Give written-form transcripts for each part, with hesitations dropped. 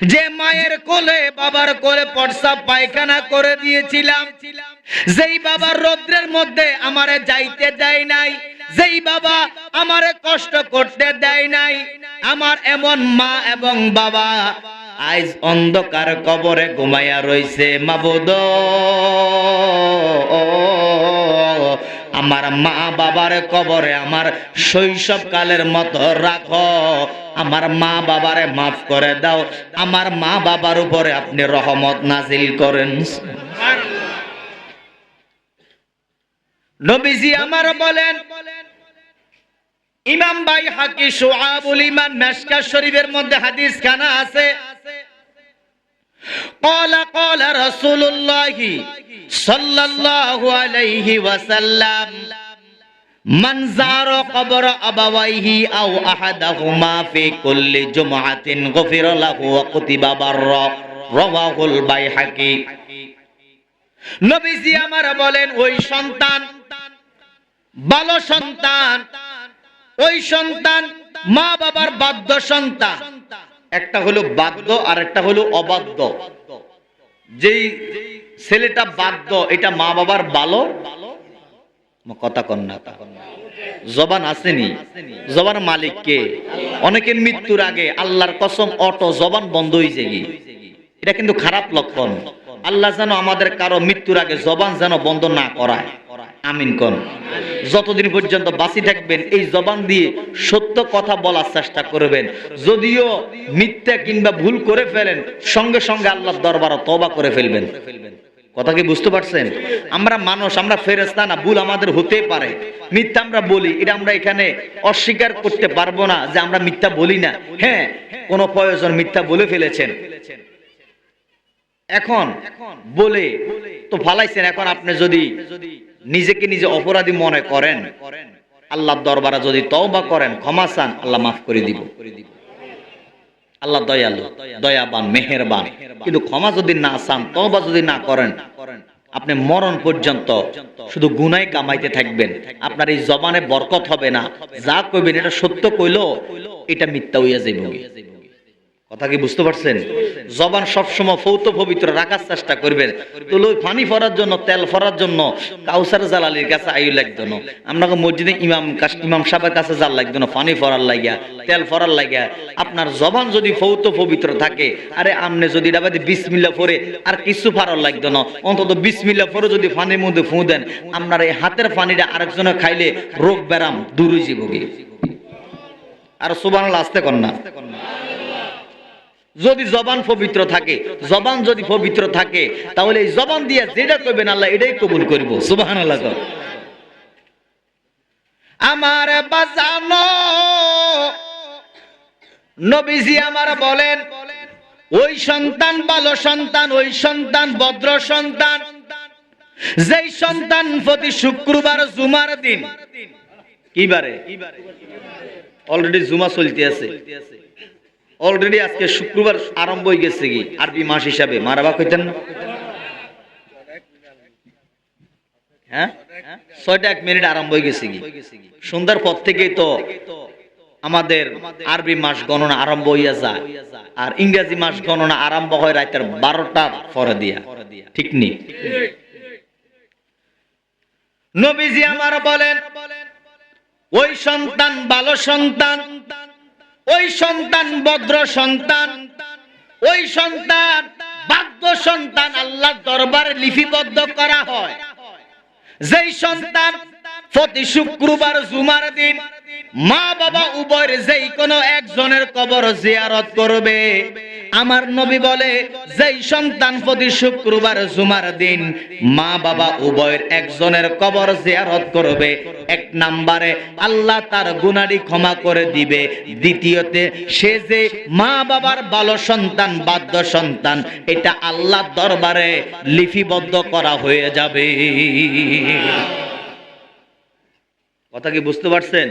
যে মায়ের কোলে বাবার কোলে প্রস্রাব পায়খানা করে দিয়েছিলাম, যেই বাবার রৌদ্রের মধ্যে আমারে যাইতে দেয় নাই, যেই বাবা আমারে কষ্ট করতে দেয় নাই, আমার এমন মা এবং বাবা আজ অন্ধকার কবরে ঘুমাইয়া রইছে। মাবুদ, আমার মা বাবার কবরে আমার শৈশবকালের মতো রাখো, আমার মা বাবারে মাফ করে দাও, আমার মা বাবার উপরে আপনি রহমত নাজিল করেন। নবীজি আমার বলেন, ইমাম বাইহাকি শুআবুল ঈমান মিশকাত শরীফের মধ্যে হাদিস খানা আছে, قال رسول الله صلى الله عليه وسلم من زار قبر أبويه أو أحدهما في كل جمعة غفر له وكتب برا رواه البيهقي। নবীজি আমার বলেন, ওই সন্তান, ভালো সন্তান, ওই সন্তান মা বাবার বাধ্য সন্তান, একটা হলো বাধ্য আর একটা হলো অবাধ্য। যেই ছেলেটা বাধ্য এটা মা বাবার ভালো কথা কন না, জবান আসেনি, জবান মালিক কে? অনেকের মৃত্যুর আগে আল্লাহর কসম অটো জবান বন্ধ হয়ে যায়, এটা কিন্তু খারাপ লক্ষণ। আল্লাহ যেন আমাদের কারো মৃত্যুর আগে জবান যেন বন্ধ না করায়, আমিন কোন। যতদিন পর্যন্ত বাঁচি থাকবেন এই জবান দিয়ে সত্য কথা বলার চেষ্টা করবেন, যদিও মিথ্যা কিংবা ভুল করে ফেলেন সঙ্গে সঙ্গে আল্লাহর দরবারে তওবা করে ফেলবেন। কথা কি বুঝতে পারছেন? আমরা মানুষ, আমরা ফেরেশতা না, ভুল আমাদের হতেই পারে, মিথ্যা আমরা বলি, এটা আমরা এখানে অস্বীকার করতে পারবো না যে আমরা মিথ্যা বলি না। হ্যাঁ, কোন প্রয়োজন মিথ্যা বলে ফেলেছেন, এখন বলে তো ফালাইছেন, এখন আপনি যদি নিজেকে নিজে অপরাধী মনে করেন, আল্লাহর দরবারে যদি তওবা করেন, ক্ষমা চান, আল্লাহ মাফ করে দিব। আল্লাহ দয়ালু, দয়াবান, মেহেরবান। কিন্তু ক্ষমা যদি না চান, তওবা যদি না করেন, আপনি মরণ পর্যন্ত শুধু গুনাহ কামাইতে থাকবেন। আপনার এই জবানে বরকত হবে না, যা কইবেন এটা সত্য কইলো এটা মিথ্যা হইয়া যাইবে। কথা কি বুঝতে পারছেন? জবান সবসময় ফৌত পবিত্র রাখার চেষ্টা করবেন। তো পানি ফরার জন্য, তেল ফরার জন্য কাউসার জালালির কাছে আইউ লাগতো না, আপনাকে মসজিদে ইমাম সাহেবের কাছে যার লাগতো না, পানি ফরার লাগিয়া, তেল ফরার লাগিয়া। আপনার জবান যদি ফৌত পবিত্র থাকে, আরে আমনে যদি এটা বাদে বিসমিল্লাহ পড়ে আর কিছু ফারার লাগতো না, অন্তত বিসমিল্লাহ পড়ে যদি পানির মধ্যে ফু দেন, আপনার এই হাতের পানিটা আরেকজনে খাইলে রোগ ব্যারাম দূর হয়ে যাবে। আর সুবহানাল্লাহ আস্তে কর না। যদি জবান পবিত্র থাকে, জবান যদি পবিত্র থাকে, তাহলে এই জবান দিয়ে যেটা কইবেন আল্লাহ এটাই কবুল করব। সুবহানাল্লাহ। আমার বাজানো নবীজি আমার বলেন, ওই সন্তান ভালো সন্তান, ওই সন্তান ভদ্র সন্তান, যেই সন্তান প্রতি শুক্রবার জুমার দিন, কি বারে অলরেডি জুমা চলতে আছে, অলরেডি আজকে শুক্রবার আরম্ভ হয়ে গেছে কি আরবি মাস হিসাবে, মারাবা কইতেন না? হ্যাঁ, 6:01 আরম্ভ হয়ে গেছে কি। সন্ধ্যার পর থেকেই তো আমাদের আরবি মাস গণনা আরম্ভ হইয়া যায়, আর ইংরেজি মাস গণনা আরম্ভ হয় রাতের 12টার পরে দিয়া, ঠিক নি? নবীজি আমার বলেন, ওই সন্তান ভালো সন্তান, ওই সন্তান ভদ্র সন্তান, ওই সন্তান ভাগ্য সন্তান আল্লাহর দরবারে লিপিবদ্ধ করা হয়। যেই সন্তান প্রতি শুক্রবার জুমার দিন মা বাবা উভয়ের যেই কোনো একজনের কবর জিয়ারত করবে, আমার নবী বলে, যেই সন্তান প্রতি শুক্রবার জুমার দিন মা বাবা উভয়ের একজনের কবর জিয়ারত করবে, এক নম্বরে আল্লাহ তার গুনাহটি ক্ষমা করে দিবে, দ্বিতীয়তে সে যে মা বাবার ভালো সন্তান, বাধ্য সন্তান, এটা আল্লাহর দরবারে লিপিবদ্ধ করা হয়ে যাবে। কথা কি বুঝতে পারছেন?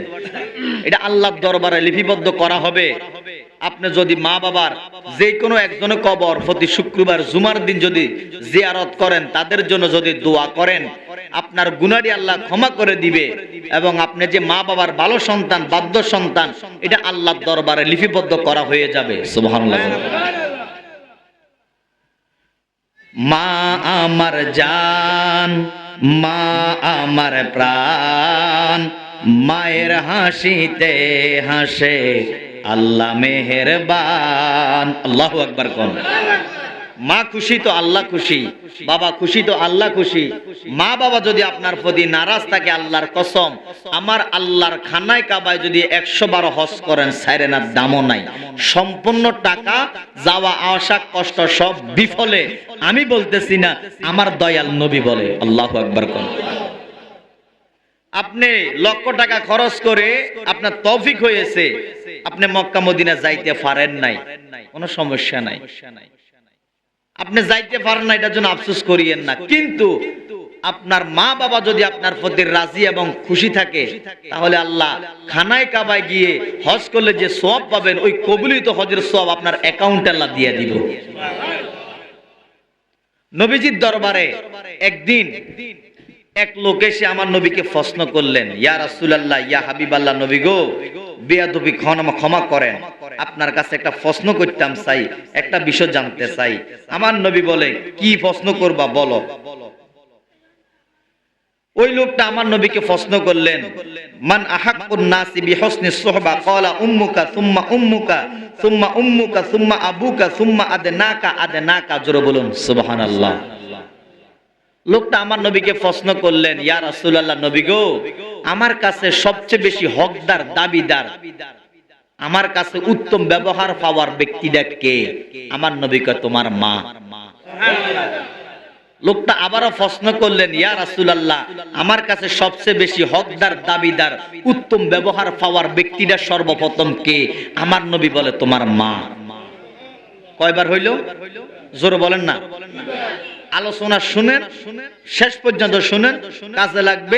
এটা আল্লাহর দরবারে লিপিবদ্ধ করা হবে। আপনি যদি মা বাবার যে কোনো একজনের কবর প্রতি শুক্রবার জুমার দিন যদি জিয়ারত করেন, তাদের জন্য যদি দোয়া করেন, আপনার গুনাহটি আল্লাহ ক্ষমা করে দিবে, এবং আপনি যে মা বাবার ভালো সন্তান, বাধ্য সন্তান, এটা আল্লাহর দরবারে লিপিবদ্ধ করা হয়ে যাবে। সুবহানাল্লাহ। মা আমার জান, মা আমার প্রাণ, মায়ের হাসিতে হাসে আল্লাহ মেহেরবান। আল্লাহু আকবার কোন। মা খুশি তো আল্লাহ খুশি, বাবা খুশি তো আল্লাহ খুশি। মা বাবা যদি আপনার প্রতি নারাজ থাকে, আল্লাহর কসম, আমার আল্লাহর খানায় কাবায় যদি 100 বার হজ করেন সাইরেনার দামও নাই। সম্পূর্ণ টাকা যাওয়া আসা কষ্ট সব বিফলে। আমি বলতেছি না, আমার দয়াল নবী বলে। আল্লাহু আকবার কোন। আপনি লক্ষ টাকা খরচ করে আপনার তৌফিক হয়েছে, আপনি মক্কা মদিনা যাইতে পারেন নাই, কোনো সমস্যা নাই। আপনি যাইতে পারেন না, এটার জন্য আফসোস করিয়েন না। কিন্তু আপনার মা বাবা যদি আপনার প্রতি রাজি এবং খুশি থাকে, তাহলে আল্লাহ খানায় কাবায় গিয়ে হজ করলে যে সওয়াব পাবেন, ওই কবুলিত হজের সওয়াব আপনার অ্যাকাউন্টে আল্লাহ দিয়ে দিব। নবীজির দরবারে একদিন এক লোক এসে আমার নবীকে প্রশ্ন করলেন, ইয়া রাসূলুল্লাহ, ইয়া হাবিবাল্লাহ, নবী গো, বেয়াদবি ক্ষমা করেন, আপনার কাছে একটা প্রশ্ন করতাম চাই, একটা বিষয় জানতে চাই। আমার নবী বলে, কি প্রশ্ন করবা বলো। ওই লোকটা আমার নবীকে প্রশ্ন করলেন, মান আহাক্কুন নাসি বিহুসনি সুহবা, ক্বালা উম্মুকা সুম্মা উম্মুকা সুম্মা উম্মুকা সুম্মা আবুকা সুম্মা আদনাকা আদনাকা। জোরে বলুন সুবহানাল্লাহ। লোকটা আমার নবীকে প্রশ্ন করলেন, ইয়া রাসূলুল্লাহ, নবী গো, আমার কাছে সবচেয়ে বেশি হকদার, দাবিদার, আমার কাছে উত্তম ব্যবহার পাওয়ার ব্যক্তিটা কে? আমার নবী কয়, তোমার মা। লোকটা আবারও প্রশ্ন করলেন, ইয়া রাসূলুল্লাহ, আমার কাছে সবচেয়ে বেশি হকদার, দাবিদার, উত্তম ব্যবহার পাওয়ার ব্যক্তিটা সর্বপ্রথম কে? আমার নবী বলে, তোমার মা। কয়বার হইল? জোরে বলেন না। আলোচনা শুনেন, শেষ পর্যন্ত শুনেন, কাজে লাগবে,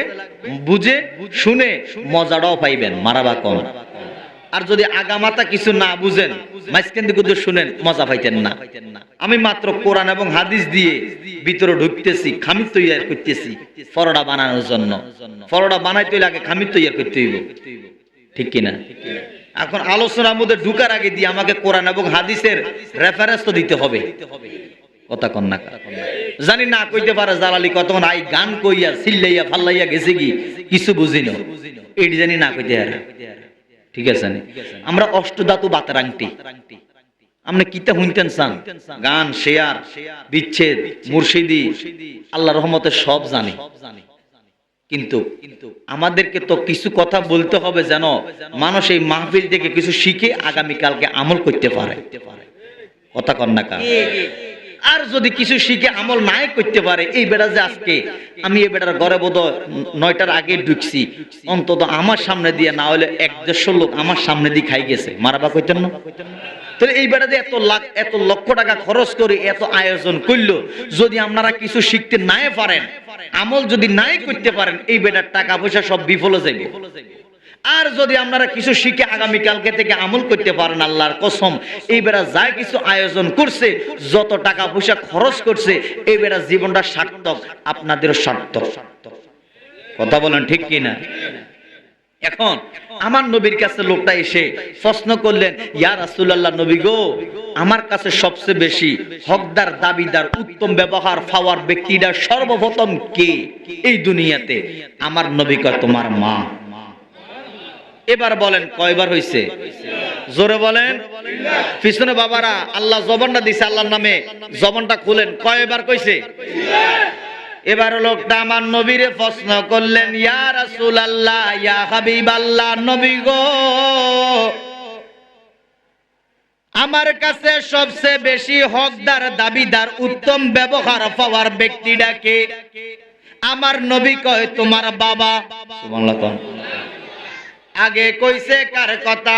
বুঝে শুনে মজাটাও পাইবেন। মারাবা কম। আর যদি আগামাতা কিছু না বুঝেন, মাঝখান থেকে শুনেন, মজা পাইতেন না। আমি মাত্র কোরআন এবং হাদিস দিয়ে ভিতরে ঢুকতেছি, খামির তৈরি করতেছি পরোটা বানানোর জন্য। পরোটা বানাইতে লাগে খামির তৈরি করতে হইব, ঠিক কিনা? এখন আলোচনার মধ্যে ঢুকার আগে দিয়ে আমাকে কোরআন এবং হাদিসের রেফারেন্স তো দিতে হবে। কথা কন না, জানি না কইতে পারে জালালি, কতক্ষণ আই গান কইয়া চিল্লাইয়া ফাল্লাইয়া গেছে কি কিছু বুঝিনো, এটি জানি না কইতে পারে। ঠিক আছে, আমরা অষ্টধাতু বাতের আংটি, আপনি কিতা শুনতেন চান? গান, শেয়ার, বিচ্ছেদ, মুর্শিদি, আল্লাহর রহমতে সব জানি। কিন্তু আমাদেরকে তো কিছু কথা বলতে হবে যেন মানুষ এই মাহফিল থেকে কিছু শিখে আগামীকালকে আমল করতে পারে। কথা কন না। আর যদি কিছু শিখে আমল নাই করতে পারে, এই বেড়া যে আজকে আমি এই বেড়ার ঘরে বোধ 9টার আগে ঢুকছি, অন্তত আমার সামনে দিয়ে না হলে 1-150 লোক আমার সামনে দিয়ে খাই গেছে। মারাবা কইতেন না? তাহলে এই বেড়া যে এত লক্ষ টাকা খরচ করে এত আয়োজন করলো, যদি আপনারা কিছু শিখতে নাই পারেন, আমল যদি নাই করতে পারেন, এই বেড়ার টাকা পয়সা সব বিফলে যাবে। আর যদি আপনারা কিছু শিখে আগামীকালকে থেকে আমল করতে পারেন, আল্লাহর কসম, এই বেড়া যা কিছু আয়োজন করছে, যত টাকা পয়সা খরচ করছে, এই বেড়া জীবনটা সার্থক, আপনাদেরও সার্থক। কথা বলেন ঠিক কিনা? এখন আমার নবীর কাছে লোকটা এসে প্রশ্ন করলেন, ইয়া রাসূলুল্লাহ, নবী গো, আমার কাছে সবচেয়ে বেশি হকদার, দাবিদার, উত্তম ব্যবহার পাওয়ার ব্যক্তিটা সর্বপ্রথম কে এই দুনিয়াতে? আমার নবী কয়, তোমার মা। এবার বলেন কয়বার হইছে? জোরে বলেন। পিছনে বাবারা, আল্লাহ জবানটা দিছে, আল্লাহর নামে জবানটা খুলেন, কয়বার কইছে? এবার লোকটা আমার নবীরে প্রশ্ন করলেন, ইয়া রাসূলুল্লাহ, ইয়া হাবিবাল্লাহ, নবী গো, আমার কাছে সবচেয়ে বেশি হকদার, দাবিদার, উত্তম ব্যবহার পাওয়ার ব্যক্তিটা কে? আমার নবী কয়, তোমার বাবা। সুবহানাল্লাহ। আগে কইছে কার কথা,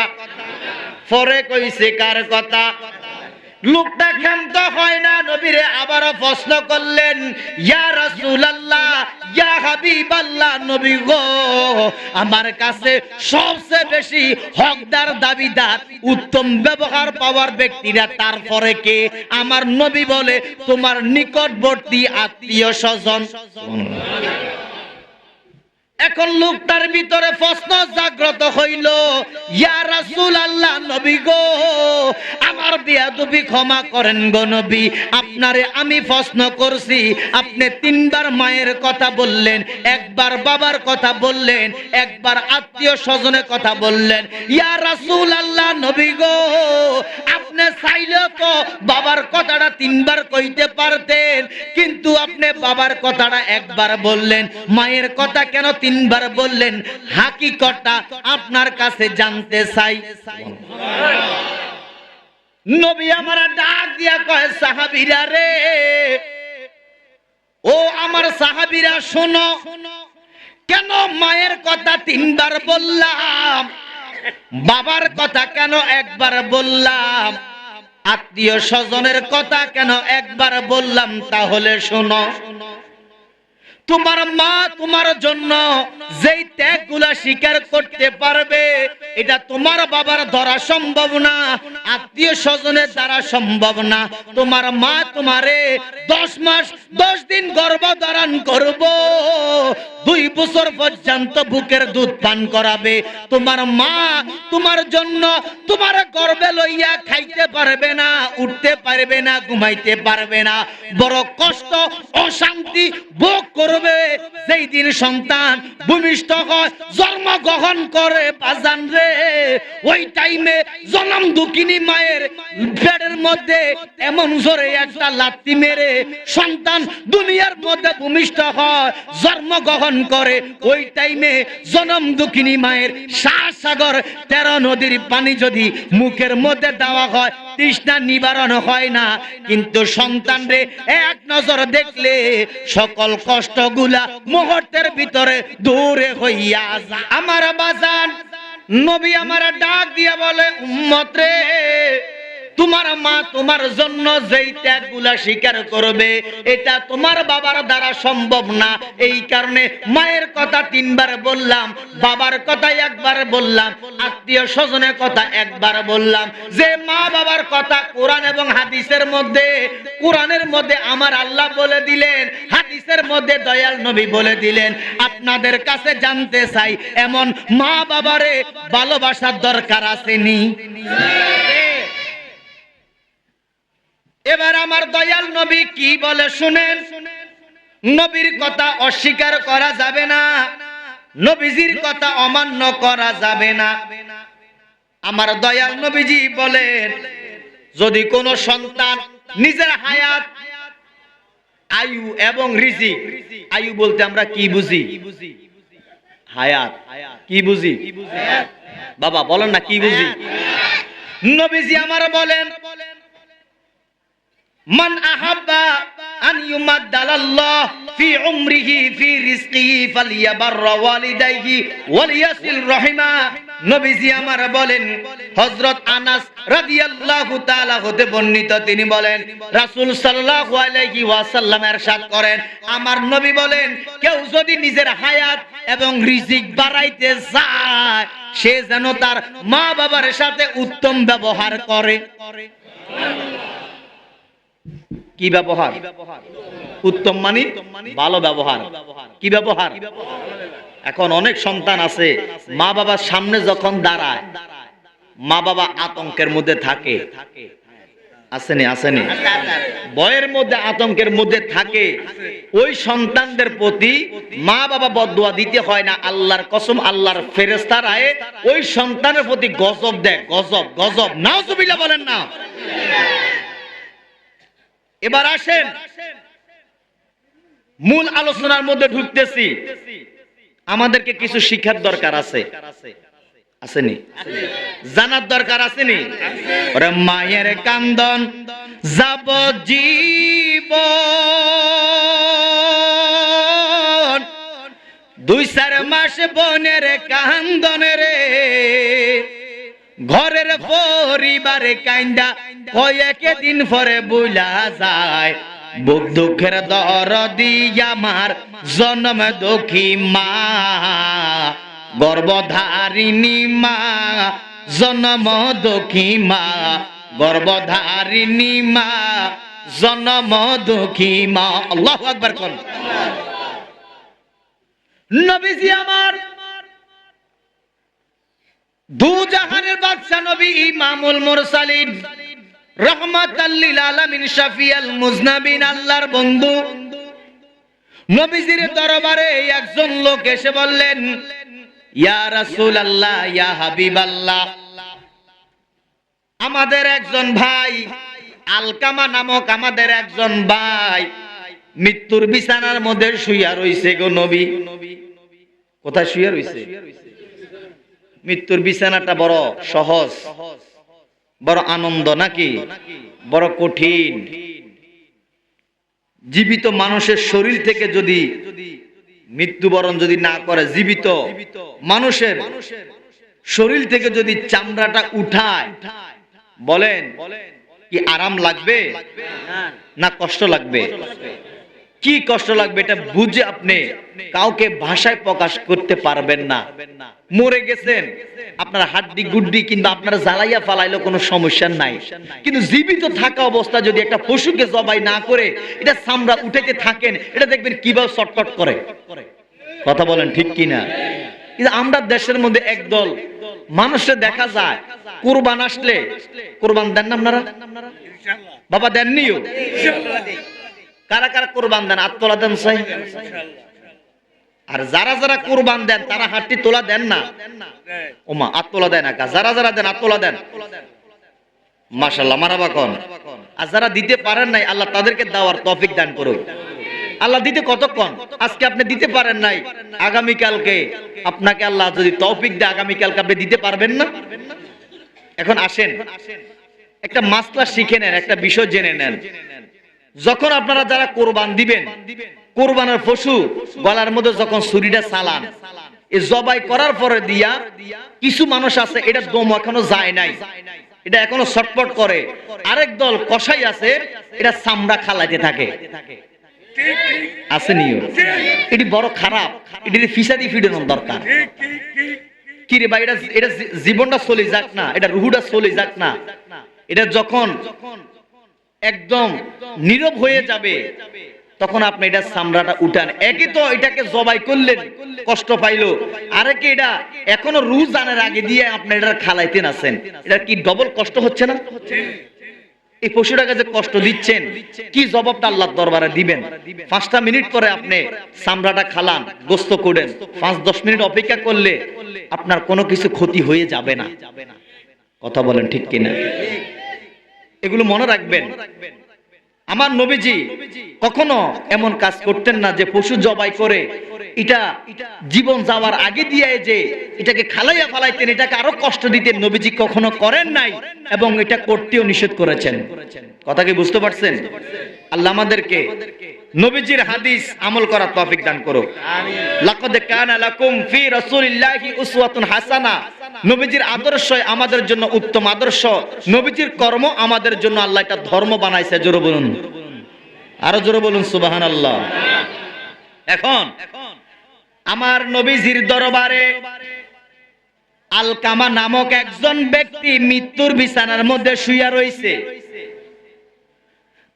পরে কইছে কার কথা? লোকটা ক্ষান্ত হয় না, নবীরে আবারও প্রশ্ন করলেন, ইয়া রাসূলুল্লাহ, ইয়া হাবিবাল্লাহ, নবী গো, আমার কাছে সবচেয়ে বেশি হকদার, দাবিদার, উত্তম ব্যবহার পাওয়ার ব্যক্তিরা তারপরে কে? আমার নবী বলে, তোমার নিকটবর্তী আত্মীয় স্বজন। এখন লোকটার ভিতরে প্রশ্ন জাগ্রত হইল, ইয়া রাসূলুল্লাহ, নবী গো, আমার বেয়াদবি ক্ষমা করেন গো নবী, আপনারে আমি প্রশ্ন করছি, আপনি তিনবার মায়ের কথা বললেন, একবার বাবার কথা বললেন, একবার আত্মীয় স্বজনের কথা বললেন। ইয়া রাসূলুল্লাহ, নবী গো, আপনি চাইলে তো বাবার কথাটা তিনবার কইতে পারতেন, কিন্তু আপনি বাবার কথাটা একবার বললেন, মায়ের কথা কেন তিনবার বললেন? হাকিকতটা আপনার কাছে জানতে চাই। নবী আমার ডাক দিয়া কয়, সাহাবীরা রে, ও আমার সাহাবীরা শোনো, কেন মায়ের কথা তিনবার বললাম, বাবার কথা কেন একবার বললাম, আত্মীয় স্বজনের কথা কেন একবার বললাম? তাহলে শোনো, তোমার মা তোমার জন্য যেই ত্যাগগুলা স্বীকার করতে পারবে, এটা তোমার বাবার দ্বারা সম্ভব না, আত্মীয় স্বজনের দ্বারা সম্ভব না। তোমার মা তোমারে 10 মাস 10 দিন গর্ভধারণ করব, 2 বছর পর্যন্ত বুকের দুধ পান করাবে। তোমার মা তোমার জন্য তোমার গর্ভে লইয়া খাইতে পারবে না, উঠতে পারবে না, ঘুমাইতে পারবে না, বড় কষ্ট অশান্তি ভোগ করবে। যেই দিন সন্তান ভূমিষ্ঠ হয়, জন্মগ্রহণ করে বাজান রে, ওই টাইমে জনম দুঃখিনী মায়ের পেটের মধ্যে এমন জোরে একটা লাথি মেরে সন্তান দুনিয়ার মধ্যে ভূমিষ্ঠ হয়, জন্মগ্রহণ করে। ওই টাইমে জনম দুঃখিনী মায়ের 7 সাগর 13 নদীর পানি যদি মুখের মধ্যে দেওয়া হয়, তৃষ্ণা নিবারণ হয় না, কিন্তু সন্তান রে এক নজর দেখলে সকল কষ্টগুলা মুহূর্তের ভিতরে দূরে হইয়া যায়। আমার বাজান নবী আমার ডাক দিয়া বলে, উম্মত রে, তোমার মা তোমার জন্য যেই ত্যাগগুলা স্বীকার করবে, এটা তোমার বাবার দ্বারা সম্ভব না। এই কারণে মায়ের কথা 3 বার বললাম, বাবার কথা 1 বার বললাম, আত্মীয় স্বজনের কথা 1 বার বললাম। যে মা বাবার কথা কোরআন এবং হাদিসের মধ্যে, কোরআনের মধ্যে আমার আল্লাহ বলে দিলেন, হাদিসের মধ্যে দয়াল নবী বলে দিলেন। আপনাদের কাছে জানতে চাই, এমন মা বাবারে ভালোবাসার দরকার আসেনি? এবার আমার দয়াল নবী কি বলে শুনেন। নবীর কথা অস্বীকার করা যাবে না, নবীজির কথা অমান্য করা যাবে না। আমার দয়াল নবীজি বলেন, যদি কোনো সন্তান নিজের হায়াত, আয়ু এবং রিজিক, আয়ু বলতে আমরা কি বুঝি? হায়াত। কি বুঝি বাবা? বলেন না, কি বুঝি? নবীজি আমার বলেন, মান আহাব্বা আন ইউমাদ্দালাল্লাহ ফি উমরিহি ফি রিজকিহি ফালিয়াবাররা ওয়ালিদাইহি ওয়ালিয়াসিল রহিমা। নবীজি আমার বলেন, হযরত আনাস রাদিয়াল্লাহু তাআলা হতে বর্ণিত, তিনি বলেন, রাসূল সাল্লাল্লাহু আলাইহি ওয়াসাল্লাম ইরশাদ করেন, আমার নবী বলেন, কেউ যদি নিজের হায়াত এবং রিজিক বাড়াইতে চায়, সে যেন তার মা বাবার সাথে উত্তম ব্যবহার করে। কি ব্যবহার? উত্তম মানে ভালো ব্যবহার। কি ব্যবহার? এখন অনেক সন্তান আছে, মা বাবার সামনে যখন দাঁড়ায়, মা বাবা আতঙ্কের মধ্যে থাকে। আসেনি? আসেনি? ভয়ের মধ্যে, আতঙ্কের মধ্যে থাকে। ওই সন্তানদের প্রতি মা বাবা বদদুয়া দিতে হয় না, আল্লাহর কসম, আল্লাহর ফেরেশতারা ওই সন্তানের প্রতি গজব দেয়। গজব, গজব। নাউজুবিল্লাহ বলেন না। এবার আসেন, মূল আলোচনার মধ্যে ঢুকতেছি। আমাদেরকে কিছু শিক্ষার দরকার আছে, আসেনি? জানার দরকার আসেনি? ওরে মায়ের কান্দন যাব জীবন, 2-4 মাস বোনের কান্দনে রে, ঘরের পরিবারে কান্দা কয়েক দিন পরে বুলা যায়। বুক দুঃখের দরদি আমার জন্ম দুঃখী মা, গর্ভধারিণী মা, জন্ম দুঃখী মা, গর্ভধারিণী মা, জন্ম দুঃখী মা। আল্লাহু আকবার। কোন নবীজি আমার দু জাহানের বাদশা নবী ইমামুল মুরসালিন রাহমাতাল লিল আলামিন শাফিউল মুজনাবিন আল্লাহর বন্ধু নবীজির দরবারে একজন লোক এসে বললেন, ইয়া রাসূলুল্লাহ, ইয়া হাবিবাল্লাহ, আমাদের একজন ভাই আলকামা নামক আমাদের একজন ভাই মৃত্যুর বিছানার মধ্যে শুইয়া রইছে গো নবী। কোথায় শুইয়া রইছে? মৃত্যুর বিছানাটা বড় সহজ, বড় আনন্দ নাকি বড় কঠিন? জীবিত মানুষের শরীর থেকে যদি মৃত্যুবরণ যদি না করে, জীবিত মানুষের শরীর থেকে যদি চামড়াটা উঠায়, বলেন কি আরাম লাগবে না কষ্ট লাগবে? কি কষ্ট লাগবে এটা বুঝে আপনি কাউকে ভাষায় প্রকাশ করতে পারবেন না। মরে গেছেন আপনার হাড্ডি গুড্ডি কিন্তু আপনার জ্বালাইয়া ফালাইলো কোনো সমস্যা নাই, কিন্তু জীবিত থাকা অবস্থা যদি একটা পশুকে জবাই না করে এটা চামড়া উঠাইতে থাকেন, এটা দেখবেন কিভাবে শর্টকাট করে। কথা বলেন ঠিক কিনা? কিন্তু আমরা দেশের মধ্যে একদল মানুষের দেখা যায় কুরবান আসলে, কুরবান দেন না আপনারা? বাবা দেননিও? কারা কারা কুরবান দেন? হাত তোলা দেন চাই। আর যারা যারা কুরবান দেন তারা হাতটি তোলা দেন না? ওমা হাত তোলা দেয় না কা? যারা যারা দেন হাত তোলা দেন। মাশাআল্লাহ, মারহাবা কোন। আর যারা দিতে পারেন নাই আল্লাহ তাদেরকে দেওয়ার তৌফিক দান করুন। আল্লাহ দিতে কতক্ষণ? আজকে আপনি দিতে পারেন নাই, আগামী কালকে আপনাকে আল্লাহ যদি তৌফিক দেয় আগামী কালকে আপনি দিতে পারবেন না? এখন আসেন একটা মাসলা শিখে নেন, একটা বিষয় জেনে নেন। যখন আপনারা যারা কোরবান দিবেন, কোরবানের পশু গলার মধ্যে যখন ছুরিটা চালান, এই জবাই করার পরে দিয়া কিছু মানুষ আছে এটা দম এখনো যায় নাই, এটা এখনো ছটফট করে। আরেক দল কসাই আছে এটা চামড়া খালাইতে থাকে। আসেনিও? এটি বড় খারাপ, এটি ফিসাদি ফিডানোর দরকার। কি রে ভাই, এটা জীবনটা চলে যাক না, এটা রুহুটা চলে যাক না। এটা যখন একদম নীরব হয়ে যাবে তখন আপনি এটা চামড়াটা উঠান। একে তো এটাকে জবাই করলেন, কষ্ট পাইলো, আরেকে এটা এখনো রুহ জানার আগে দিয়ে আপনি এটা খালাইতেন আছেন, এটা কি ডবল কষ্ট হচ্ছে না? এই পশুটাকে যে কষ্ট দিচ্ছেন, কি জবাবটা আল্লাহর দরবারে দিবেন? 5টা মিনিট পরে আপনি চামড়াটা খালান, গোস্ত করেন, 5-10 মিনিট অপেক্ষা করলে আপনার কোনো কিছু ক্ষতি হয়ে যাবে না। কথা বলেন ঠিক কিনা? এগুলো মনে রাখবেন। আমার নবীজি কখনো এমন কাজ করতেন না যে পশু জবাই করে এটা জীবন যাওয়ার আগে দিয়ে যে এটাকে খালাইয়া ফালাইতেন, এটাকে আরো কষ্ট দিতেন। নবীজি কখনো করেন নাই এবং এটা করতেও নিষেধ করেছেন। কথা কি বুঝতে পারছেন? আল্লাহ আমাদেরকে নবীজির হাদিস আমল করার তৌফিক দান করো। লাকাদ কানা লাকুম ফি রাসূলিল্লাহি উসওয়াতুন হাসানাহ। নবীজির আদর্শ আমাদের জন্য উত্তম আদর্শ, নবীজির কর্ম আমাদের জন্য আল্লাহ এটা ধর্ম বানাইছে। জোরে বলুন, আরো জোরে বলুন সুবহানাল্লাহ। এখন আমার নবীজির দরবারে আলকামা নামক একজন ব্যক্তি মৃত্যুর বিছানার মধ্যে শুইয়া রইছে।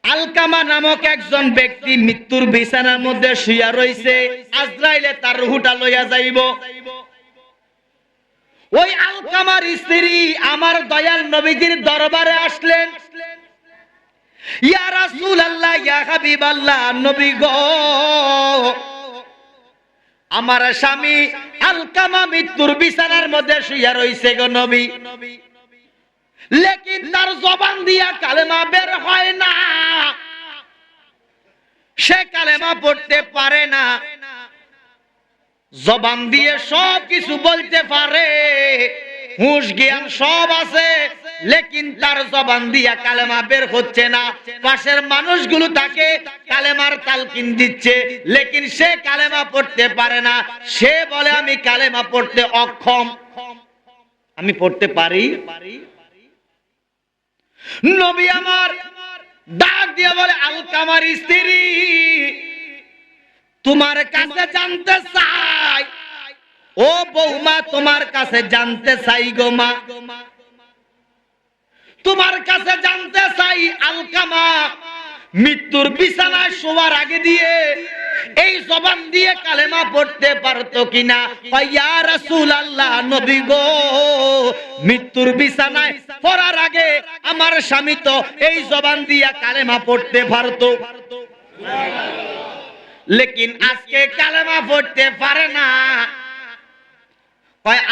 আলকামা নামক একজন ব্যক্তি মৃত্যুর বিছানার মধ্যে শুইয়া রইছে। আজরাইলে তার রূহটা লইয়া যাইব। ওই আলকামার স্ত্রী আমার দয়াল নবীজির দরবারে আসলেন। ইয়া রাসূলুল্লাহ, ইয়া হাবিবাল্লাহ, নবী গো, আমার স্বামী আলকামা মৃত্যুর বিছানার মধ্যে শুইয়া রইছে গো নবী, লেকিন তার জবান দিয়া কালেমা বের হয় না, সে কালেমা পড়তে পারে না। জবান দিয়ে সব কিছু বলতে পারে, হুঁশ জ্ঞান সব আছে, লেকিন তার জবান দিয়া কালেমা বের হচ্ছে না। পাশের মানুষগুলো তাকে কালেমার তালকিন দিচ্ছে, লেকিন সে কালেমা পড়তে পারে না। সে বলে আমি কালেমা পড়তে অক্ষম, আমি পড়তে পারি। নবী আমার ডাক দিয়ে বলে, আলকামার স্ত্রী, তোমার কাছে জানতে চাই, ও বৌমা, তোমার কাছে জানতে চাই গো মা, তোমার কাছে জানতে চাই। আলকামা মৃত্যুর বিছানায় শোয়ার আগে দিয়ে এই জবান দিয়ে কালেমা পড়তে পারতো কিনা? ইয়া রাসূলুল্লাহ, নবী গো, মৃত্যুর বিছানায় পড়ার আগে আমার স্বামী তো এই জবান দিয়ে কালেমা পড়তে পারতো, লেকিন আজকে কালেমা পড়তে পারে না।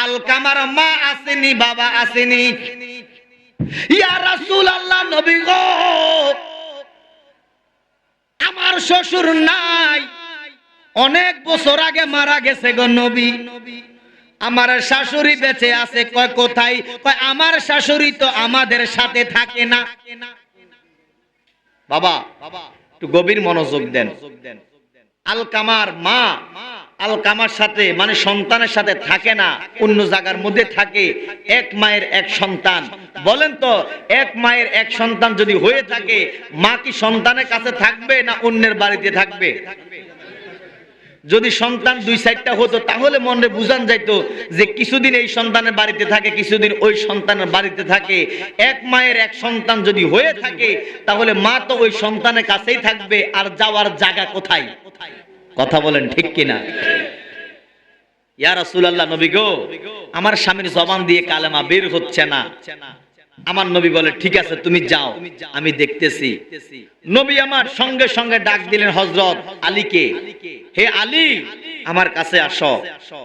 আলকামার মা আসেনি, বাবা আসেনি। ইয়া রাসূলুল্লাহ, নবী গো, আমার শ্বশুর নাই, অনেক বছর আগে মারা গেছে গো নবী। আমার শাশুড়ি বেঁচে আছে। কয় কোথায়? কয় আমার শাশুড়ি তো আমাদের সাথে থাকে না। বাবা একটু গভীর মনোযোগ দেন। আলকামার মা আলকামার সাথে মানে সন্তানের সাথে থাকে না, অন্য জায়গার মধ্যে থাকে। এক মায়ের এক সন্তান। বলেন তো, এক মায়ের এক সন্তান যদি হয়ে থাকে, মা কি সন্তানের কাছে থাকবে না অন্যের বাড়িতে থাকবে? যদি সন্তান দুই সাইডটা হতো তাহলে মনে বুঝান যাইতো যে কিছুদিন এই সন্তানের বাড়িতে থাকে, কিছুদিন ওই সন্তানের বাড়িতে থাকে। এক মায়ের এক সন্তান যদি হয়ে থাকে তাহলে মা তো ওই সন্তানের কাছেই থাকবে, আর যাওয়ার জায়গা কোথায়? কথা বলেন ঠিক কিনা? ইয়া রাসূলুল্লাহ, নবী গো, আমার স্বামীর জবান দিয়ে কালেমা বের হচ্ছে না। আমার নবী বলে, ঠিক আছে তুমি যাও, আমি দেখতেছি। নবী আমার সঙ্গে সঙ্গে ডাক দিলেন হযরত আলীকে, হে আলী আমার কাছে আসো।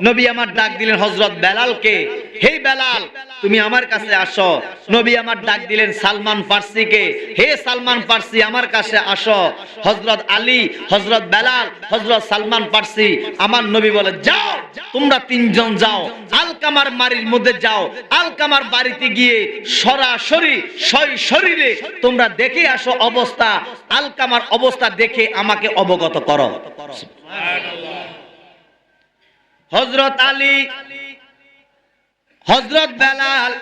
নবী আমার ডাক দিলেন হযরত বেলালকে, হে বেলাল তুমি আমার কাছে আসো। নবী আমার ডাক দিলেন সালমান ফার্সিকে, হে সালমান ফার্সি আমার কাছে আসো। হযরত আলী, হযরত বেলাল, হযরত সালমান ফার্সি। আমার নবী বলে, যাও তোমরা তিনজন যাও, আলকামার বাড়ির মধ্যে যাও। আলকামার বাড়িতে গিয়ে সরাসরি শরীরে তোমরা দেখে আসো অবস্থা। আলকামার অবস্থা দেখে আমাকে অবগত করো। হযরত আলী, হযরত বেলাল,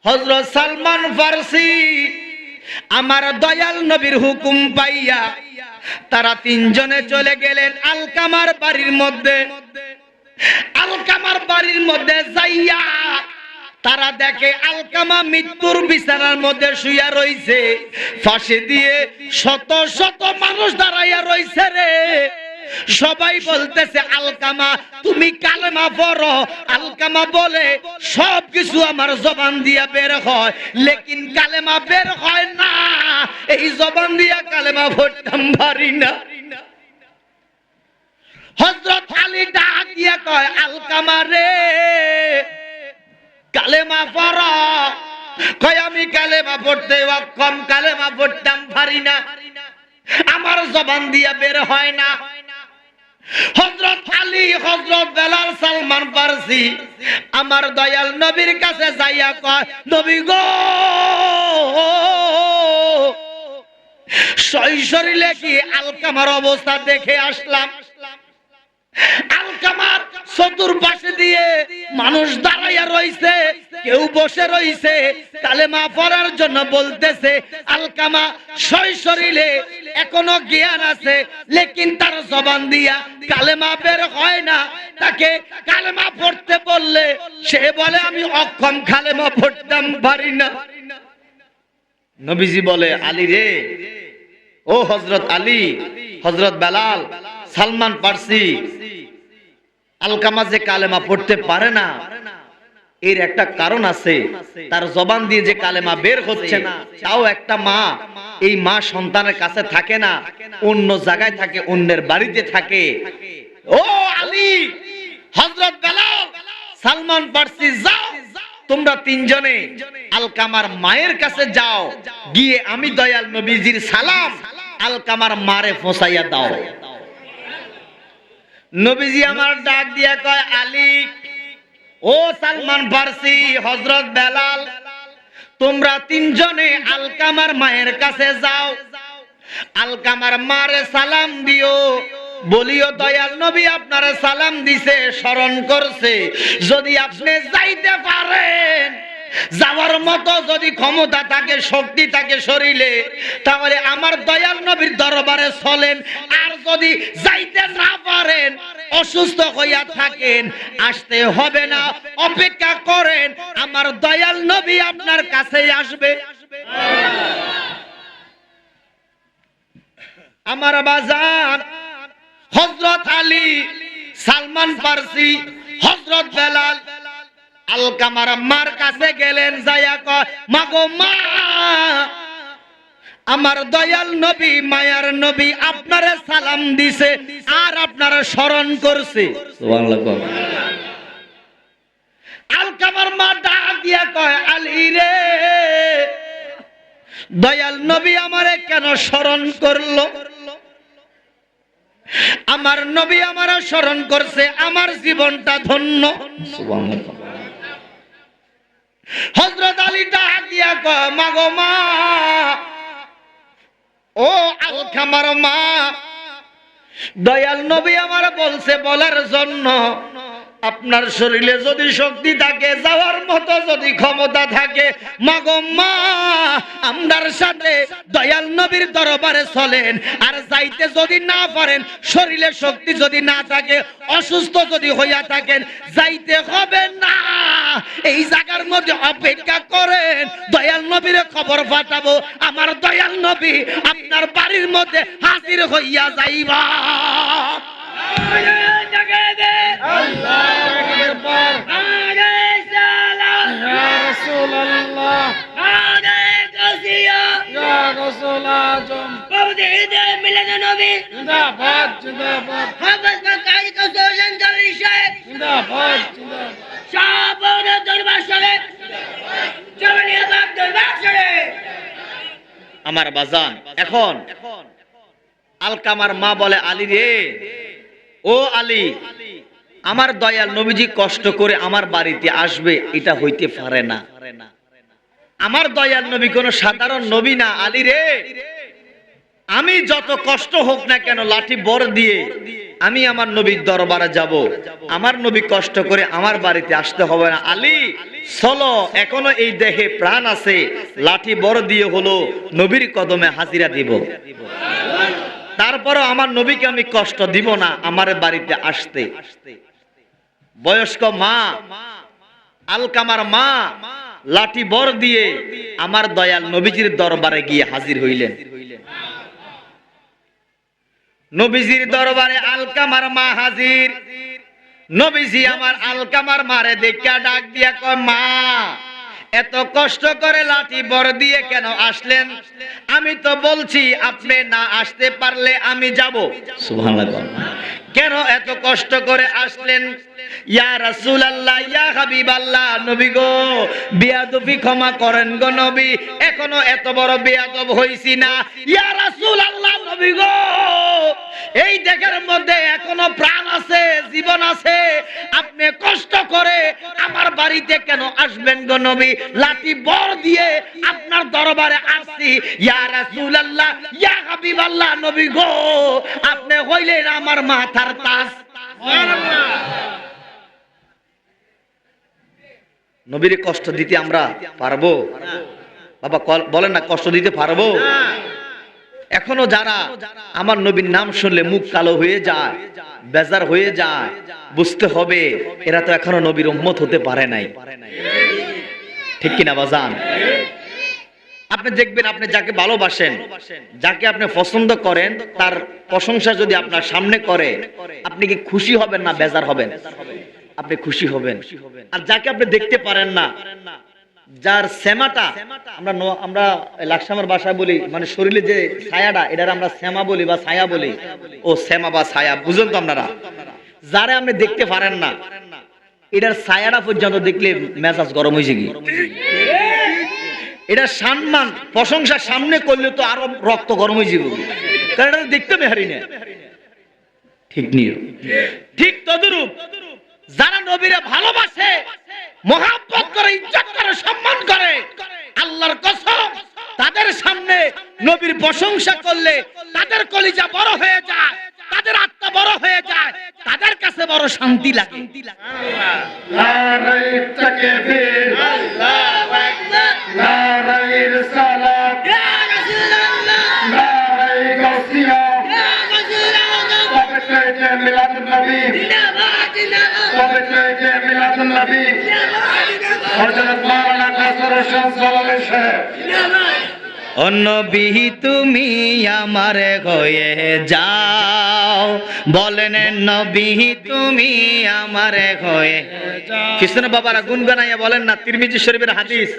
হযরত সালমান ফার্সি আমার দয়াল নবীর হুকুম পাইয়া তারা তিনজনে চলে গেলেন আলকামার বাড়ির মধ্যে। আলকামার বাড়ির মধ্যে যাইয়া তারা দেখে আলকামা মৃত্যুর বিছানার মধ্যে শুইয়া রইছে। ফাঁসি দিয়ে শত শত মানুষ দাঁড়াইয়া রইছে রে। সবাই বলতেছে, আলকামা তুমি কালেমা পড়ো। আলকামা বলে, সব কিছু আমার জবান দিয়া বের হয়, লেকিন কালেমা বের হয় না। এই জবান দিয়া কালেমা পড়তাম পারি না। হযরত আলী ডাক দিয়া কয়, আলকামা রে কালেমা পড়ো। কয় আমি কালেমা পড়তে অক্ষম, কালেমা পড়তাম পারি না, আমার জবান দিয়া বের হয় না। হযরত আলী, হযরত বেলাল, সালমান ফার্সি আমার দয়াল নবীর কাছে যাইয়া কয়, নবী গো, শরীরে কি আলকামার অবস্থা দেখে আসলাম। আলকামার চতুর্পাশে দিয়ে মানুষ দাঁড়াইয়া রইছে, কেউ বসে রইছে, কালেমা পড়ার জন্য বলতেছে। আলকামা শরীরে এখনো জ্ঞান আছে, লেকিন তার জবান দিয়া কালেমা বের হয় না। তাকে কালেমা পড়তে বললে সে বলে, আমি অক্ষম, কালেমা পড়তাম পারি না। নবীজি বলে, আলী রে, ও হযরত আলী, হযরত বেলাল, সালমান ফার্সি, আলকামা যে কালেমা পড়তে পারে না এর একটা কারণ আছে। তার জবান দিয়ে যে কালেমা বের হচ্ছে না, তাও একটা মা, এই মা সন্তানের কাছে থাকে না, অন্য জায়গায় থাকে, অন্যের বাড়িতে থাকে। ও আলী, হযরত বেলাল, সালমান ফার্সি, যাও তোমরা তিনজনে আলকামার মায়ের কাছে যাও, গিয়ে আমি দয়াল নবীজির সালাম আলকামার মারে পৌঁছাইয়া দাও। নবীজি আমার ডাক দিয়া কয়, আলী, ও সালমান ফার্সি, হযরত বেলাল, তোমরা তিনজনে আলকামার মায়ের কাছে যাও, আলকামার মারে সালাম দিও, বলিও দয়াল নবী আপনারে সালাম দিছে, স্মরণ করছে। যদি আপনি যাইতে পারেন, যাওয়ার মতো যদি ক্ষমতা থাকে, শক্তি থাকে শরীরে, তাহলে আমার দয়াল নবীর দরবারে চলেন। আর যদি যাইতে না পারেন, অসুস্থ হইয়া থাকেন, আসতে হবে না, অপেক্ষা করেন, আমার দয়াল নবী আপনার কাছেই আসবে। আমার বাজার, হযরত আলী, সালমান ফারসি, হযরত বেলাল আলকামার আম্মার কাছে গেলেন, যাইয়া কয়, মা গো মা, আমার দয়াল নবী, মায়ার নবী আপনারে সালাম দিছে আর আপনারা স্মরণ করছে। সুবহানাল্লাহ। আলকামার মা ডাক দিয়া কয়, আলী রে, দয়াল নবী আমারে কেন স্মরণ করলো? আমার নবী আমারে স্মরণ করছে, আমার জীবনটা ধন্য। সুবহানাল্লাহ। হযরত আলী ডাক দিয়া কয়, মা গো মা, ও আলকামার মা, দয়াল নবী আমার বলছে বলার জন্য, আপনার শরীরে যদি শক্তি থাকে, যাওয়ার মতো যদি ক্ষমতা থাকে, মা গো মা, আমরার সাথে দয়াল নবীর দরবারে চলেন। আর যাইতে যদি না পারেন, শরীরে শক্তি যদি না থাকে, অসুস্থ যদি হইয়া থাকেন, যাইতে হবে না, এই জায়গার মধ্যে অপেক্ষা করেন, দয়াল নবীর খবর পাঠাবো, আমার দয়াল নবী আপনার বাড়ির মধ্যে হাজির হইয়া যাইবা। আমার বাজান, এখন আলকামার মা বলে, আলী রে, ও আলী, আমার দয়াল নবীজি কষ্ট করে আমার বাড়িতে আসবে, এটা হইতে পারে না। আমার দয়াল নবী কোন সাধারণ নবী না। আলী রে, আমি যত কষ্ট হোক না কেন, লাঠি বর দিয়ে আমি আমার নবীর দরবারে যাব, আমার নবী কষ্ট করে আমার বাড়িতে আসতে হবে না। আলী চলো, এখনো এই দেহে প্রাণ আছে, লাঠি বর দিয়ে হলো নবীর কদমে হাজিরা দিব, তারপরও আমার নবীকে আমি কষ্ট দিব না আমার বাড়িতে আসতে। বয়স্ক মা, আলকামার মা লাঠি বর দিয়ে আমার দয়াল নবীজির দরবারে গিয়ে হাজির হইলেন। নবীজির দরবারে আলকামার মা হাজির। নবীজি আমার আলকামার মারে দেখিয়া ডাক দিয়া কয়, মা, এত কষ্ট করে লাঠি বর দিয়ে কেন আসলেন? আমি তো বলছি আপনি না আসতে পারলে আমি যাব। সুবহানাল্লাহ। কেন এত কষ্ট করে আসলেন? ইয়া রাসূলুল্লাহ, ইয়া হাবিবাল্লাহ, নবী গো, বেয়াদবি ক্ষমা করেন গো নবী, এখনো এত বড় বেয়াদব হইছি না। ইয়া রাসূলুল্লাহ, নবী গো, এই দেহের মধ্যে এখনো প্রাণ আছে, জীবন আছে, আপনি কষ্ট করে আমার বাড়িতে কেন আসবেন গো নবী? লাঠি বর দিয়ে আপনার দরবারে আসছি। ইয়া রাসূলুল্লাহ, ইয়া হাবিবাল্লাহ, নবী গো, আপনি হইলেন আমার মাথার তাজ। নবীর কষ্ট দিতে আমরা পারবো? বাবা বলেন না, কষ্ট দিতে পারবো? এখনো যারা আমার নবীর নাম শুনলে মুখ কালো হয়ে যায়, বেজার হয়ে যায়, বুঝতে হবে এরা তো এখনো নবীর উম্মত হতে পারে নাই। ঠিক কিনা বাজান? আপনি দেখবেন, আপনি যাকে ভালোবাসেন, যাকে আপনি পছন্দ করেন, তার প্রশংসা যদি আপনার সামনে করে, আপনি কি খুশি হবেন না বেজার হবেন? আপনি খুশি হবেন। আর যাকে আপনি দেখতে পারেন না, যার সেমাটা, আমরা লাকসামের ভাষায় বলি, মানে শরীরে যে ছায়াটা, এটার আমরা সেমা বলি বা ছায়া বলি। ও সেমা বা ছায়া, বুঝেন তো আপনারা? যারা আপনি দেখতে পারেন না, এটার ছায়াটা পর্যন্ত দেখলে মেজাজ গরম হয়েছে কি? এটা সম্মান প্রশংসা সামনে করলে তো আরো রক্ত গরম হয়ে যাবে, কারণ এটা দেখতে মেহারি না। ঠিক নিও, ঠিক তদরূপ যারা নবীরে ভালোবাসে, মহব্বত করে, ইজ্জত করে, সম্মান করে, আল্লাহর কসম, তাদের সামনে নবীর প্রশংসা করলে তাদের কলিজা বড় হয়ে যায়, তাদের আত্মা বড় হয়ে যায়, তাদের কাছে বড় শান্তি লাগে। নারায়ে তাকবীর, আল্লাহু আকবার, নারায়ে রিসালাত, ইয়া রাসূলুল্লাহ, নারায়ে গাউসিয়া, ইয়া রাসূলুল্লাহ, পবিত্র যে মিলাদুন নবী, জিন্দাবাদ জিন্দাবাদ, পবিত্র যে মিলাদুন নবী, জিন্দাবাদ জিন্দাবাদ, হযরত মাওলানা কাসর হোসেন সালামী সাহেব, জিন্দাবাদ, ও নবী তুমি আমার হয়ে যাও, বলেন নবী তুমি আমার হয়ে। কৃষ্ণ বাবারা গুনগানাইয়া বলেন না, তিরমিজি শরীফের হাদিস,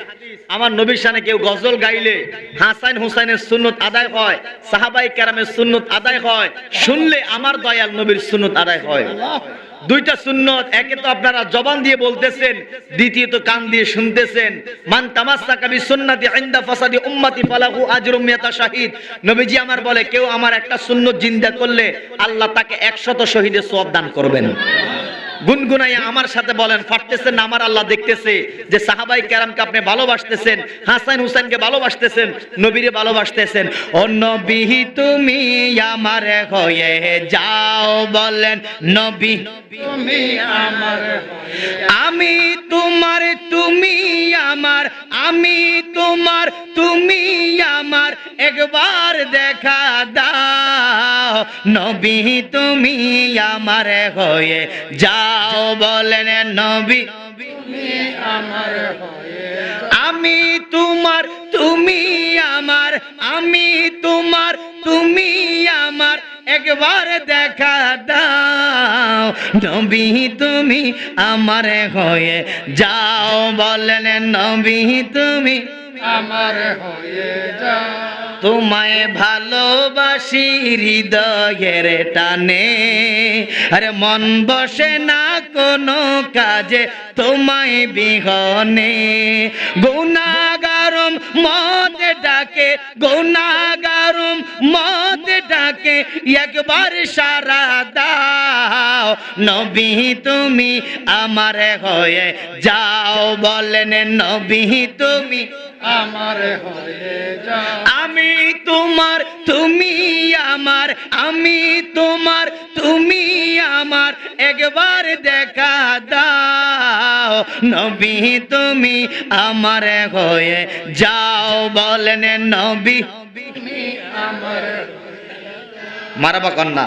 আমার নবীর শানে কেউ গজল গাইলে হাসান হুসাইনের সুন্নত আদায় হয়, সাহাবায়ে কেরামের সুন্নত আদায় হয়, শুনলে আমার দয়াল নবীর সুন্নত আদায় হয়। দুইটা সুন্নত, একে তো আপনারা জবান দিয়ে বলতেছেন, দ্বিতীয়ত কান দিয়ে শুনতেছেন। মান তামাসসাকা বিসুন্নতি ইনদা ফাসাদি উম্মতি ফালাহু আজরুম মিয়াতা শাহিদ। নবীজি আমার বলে, কেউ আমার একটা সুন্নত জিন্দা করলে আল্লাহ তাকে 100 শহীদের সওয়াব দান করবেন। গুনগুনাইয়া আমার সাথে বলেন, ফাটতেছেন না? আমার আল্লাহ দেখতেছে যে সাহাবায়ে কেরামকে আপনি ভালোবাসতেছেন, হাসান হুসাইনকে ভালোবাসতেছেন, নবীরে ভালোবাসতেছেন। ও নবী তুমি আমার হয়ে যাও, বলেন নবী তুমি আমার আমি তোমার তুমি আমার, আমি তোমার তুমি আমার, একবার দেখা দাও নবী তুমি আমার হয়ে যাও, বলেন নবী তুমি আমার হয়ে আমি তোমার তুমি আমার, আমি তোমার তুমি আমার, একবার দেখা দাও নবী তুমি আমার হয়ে যাও, বলেন নবী তুমি আমার হয়ে যাও। তোমায় ভালোবাসি হৃদয়ের টানে, আরে মন বসে না কোনো কাজে তোমায় বিহনে। গুনাহগারম মত ডাকে, গুনাহগারম মত ডাকে, একবার সারা দাও নবী তুমি আমার হয়ে যাও, বলেন নবী তুমি আমার হয়ে যাও। আমি তোমার তুমি আমার, আমি তোমার তুমি আমার, একবার দেখা দাও নবী তুমি আমার হয়ে যাও, বলেন নবী তুমি আমার মারাবা কন্যা।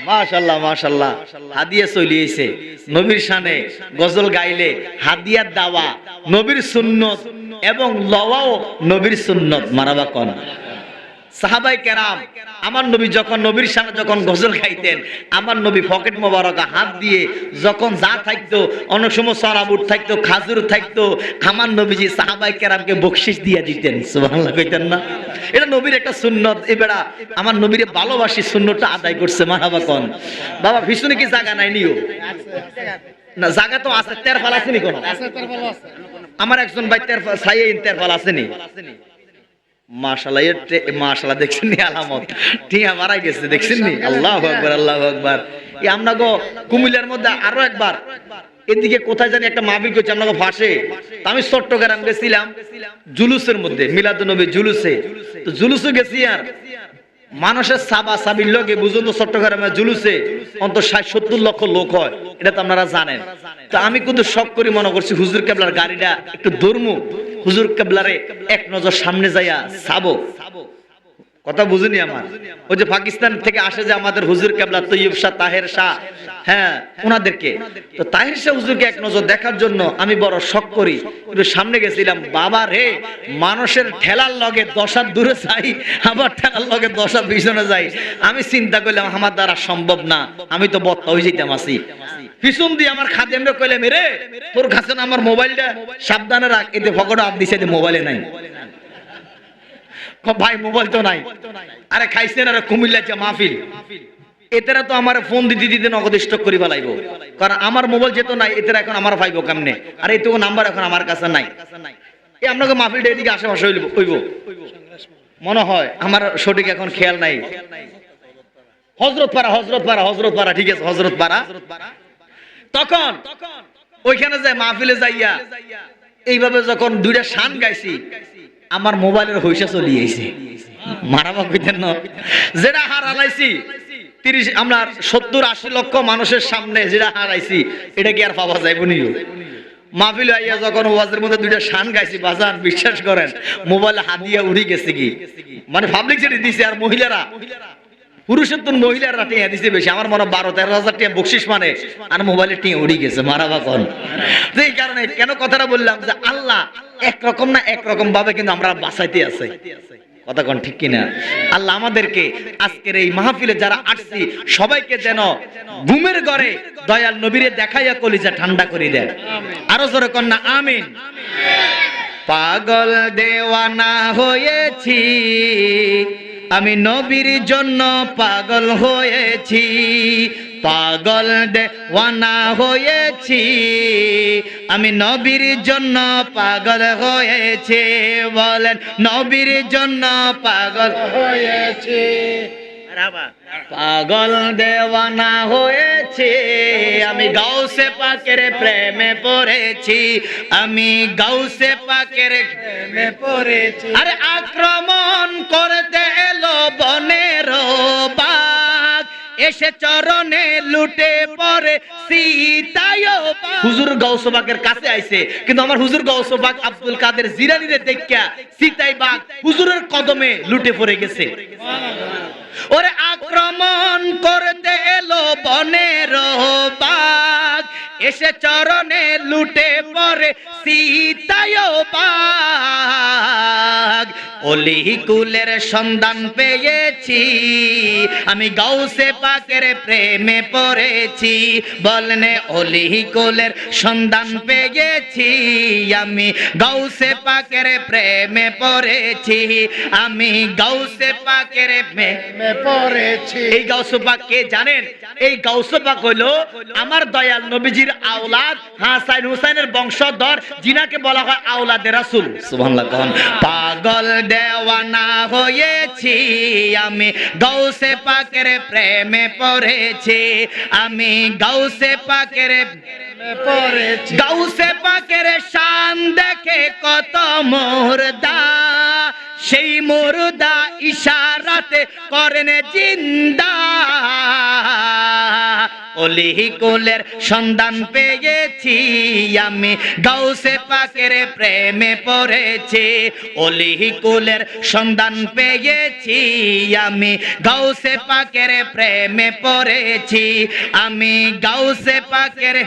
মাশাআল্লাহ মাশাআল্লাহ, হাদিয়া চলিয়েছে নবীর শানে। গজল গাইলে হাদিয়ার দাওয়া নবীর সুন্নত এবং লওয়াও নবীর সুন্নত। মারাবা কোন সাহাবায়ে কেরাম, আমার নবী যখন নবীর শানে যখন গজল গাইতেন, আমার নবী পকেট মোবারকা হাত দিয়ে যখন যা থাকতো, অনেক সময় সরাবুট থাকতো, খাজুর থাকতো, আমার নবীজি সাহাবায়ে কেরামকে বকশিশ দিয়ে দিতেন। সুবহানাল্লাহ কইতেন না? এটা নবীর একটা সুন্নত। এবারে আমার নবীরে ভালোবাসি সুন্নতটা আদায় করছে। মারহাবা কোন বাবা। পিছনে কি জায়গা নাই নিও না? জায়গা তো আছে, তেরফাল আছে নি কোন? আছে, তার ভালো আছে। আমার একজন ভাই তেরফাল ছাইয়ে তেরফাল আছে নি? মাশাআল্লাহ, মাশাআল্লাহ, দেখছেন নি আলামত? টিয়া মারা গেছে, দেখছেন নি? আল্লাহু আকবার, আল্লাহু আকবার। এই আমরা গো কুমিল্লার মধ্যে আরো একবার এদিকে কোথায় জানি একটা মাহফিল করছে আপনাকে ফাঁসে। আমি চট্টগ্রাম গেছিলাম জুলুসের মধ্যে, মিলাদুন নবী জুলুসে। তো জুলুসে গেছি, আর মানুষের সাবা সাবির লোকে বুঝুন তো চট্টগ্রামের জুলুসে অন্তত 60-70 লক্ষ লোক হয়, এটা তো আপনারা জানেন। তো আমি কিন্তু শখ করি মনে করছি হুজুর কেবলার গাড়িটা একটু ধর্মু, হুজুর কেবলারে এক নজর সামনে যাইয়া সাবো। কথা বুঝুনি আমার? ওই যে পাকিস্তান থেকে আসে যে আমাদের হুজুর কেবলা তৈয়ব শাহ, তাহের শাহ, হ্যাঁ ওনাদেরকে। তো তাহের শাহ হুজুরকে এক নজর দেখার জন্য আমি বড় শখ করি, একটু সামনে গেছিলাম। বাবা রে, মানুষের ঠেলার লগে 10 হাত দূরে যাই, আবার ঠেলার লগে 10 হাত পিছনে যাই। আমি চিন্তা করলাম আমার দ্বারা সম্ভব না, আমি তো বত্তা হয়ে যেতাম। আসি পিছন দিয়ে আমার খাদেমরা কইলে, মেরে তোর কাছে না আমার মোবাইলটা, সাবধানে রাখ। এতে ফকড় হাত দিছে, মোবাইলে নাই। ভাই মোবাইল তো নাই। আরে খাইছেন আর কুমিল্লা যে মাহফিল, এতেরা তো আমার ফোন দিতে দিতে নগদ স্টক করি ফেলাইব, কারণ আমার মোবাইল যেত নাই, এতেরা এখন আমার পাইব কেমনে? আর এইটুকু নাম্বার এখন আমার কাছে নাই। এই আপনাকে মাহফিলটা এদিকে আশেপাশে হইব মনে হয়, আমার সঠিক এখন খেয়াল নাই। হযরতপাড়া, হযরতপাড়া, হযরতপাড়া, ঠিক আছে, হযরতপাড়া। তখন ওইখানে যায় মাহফিলে যাইয়া এইভাবে যখন দুইটা শান গাইছি, আমার মোবাইলের হইসা চলি আইছে। মারাবা কইতেন না? যেটা হারাইছি 30 আমরা 70-80 লক্ষ মানুষের সামনে যেটা হারাইছি, এটা কি আর পাওয়া যাইব নিও? মাহফিল আইয়া যখন ওয়াজের মধ্যে দুইটা শান গাইছি, বাজান বিশ্বাস করেন মোবাইলে হাত দিয়া উড়ি গেছে কি, মানে পাবলিক যেটা দিছে। আর মহিলারা পুরুষোত্তম মহিলারা টিয়া দিছে বেশি। আমার মনে 12-13 হাজার টিয়া বকশিস মানে আর মোবাইলে টিয়া উড়ি গেছে মারাবা কোন। এই কারণে কেন কথাটা বললাম যে আল্লাহ একরকম না একরকম ভাবে কিন্তু আমরা বাঁচাইতে আছে। কথা কোন ঠিক কিনা? আল্লাহ আমাদেরকে আজকের এই মাহফিলে যারা আসছি সবাইকে যেন ঘুমের ঘরে দয়াল নবীরে দেখাইয়া কলিজা ঠান্ডা করে দেন। আরো জোরে কন না আমিন। পাগল দেওয়ানা হয়েছি আমি নবীর জন্য পাগল হয়েছি, পাগল দেওয়ানা হয়েছি আমি নবীর জন্য পাগল হয়েছে। বলেন নবীর জন্য পাগল হয়েছে। পাগল দেওয়ানা হয়েছে আমি গাউসে পাকের প্রেমে পড়েছি, আমি গাউসে পাকের প্রেমে পড়েছি। আরে আক্রমণ করতে এলো বনের বাঘ, এসে চরণে লুটে পড়ে সীতায়। হুজুর গাউসবাগের কাছে আইছে কিন্তু আমার হুজুর গাউসবাগ আব্দুল কাদের জিলানীরে দেখা সীতাই বাঘ হুজুরের কদমে লুটে পড়ে গেছে। ওরে আক্রমণ করতে এলো বনের বাঘ, এসে চরণে লুটে পড়ে সীতায় বাঘ। অলি কুলের সন্ধান পেয়েছি আমি গাউসে পাকের প্রেমে পড়েছি। বলনে অলি কুলের সন্ধান পেয়েছি আমি গাউসে পাকের প্রেমে পড়েছি, আমি গাউসে পাকের প্রেমে পড়েছি। এই গাউসে পাক কে জানেন? এই গাউসে পাক হলো আমার দয়াল নবীজির আওলাদ হাসান হুসাইনের বংশধর, জিনাকে বলা হয় আওলাদে রাসূল। সুবহানাল্লাহ কোন। পাগল দেওয়ানা হয়েছি আমি গাউসে পাকের প্রেমে পড়েছি, আমি গাউসে পাকের প্রেমে পড়েছি। গাউসে পাকের শান দেখে কত মুর্দা, সেই মুর্দা ইশারাতে করেন জিন্দা। অলি কুলের সন্ধান পেয়েছি আমি গাউসে পাকের প্রেমে পড়েছি, অলি কুলের সন্ধান পেয়েছি আমি গাউসে পাকের প্রেমে পড়েছি, আমি গাউসে পাকের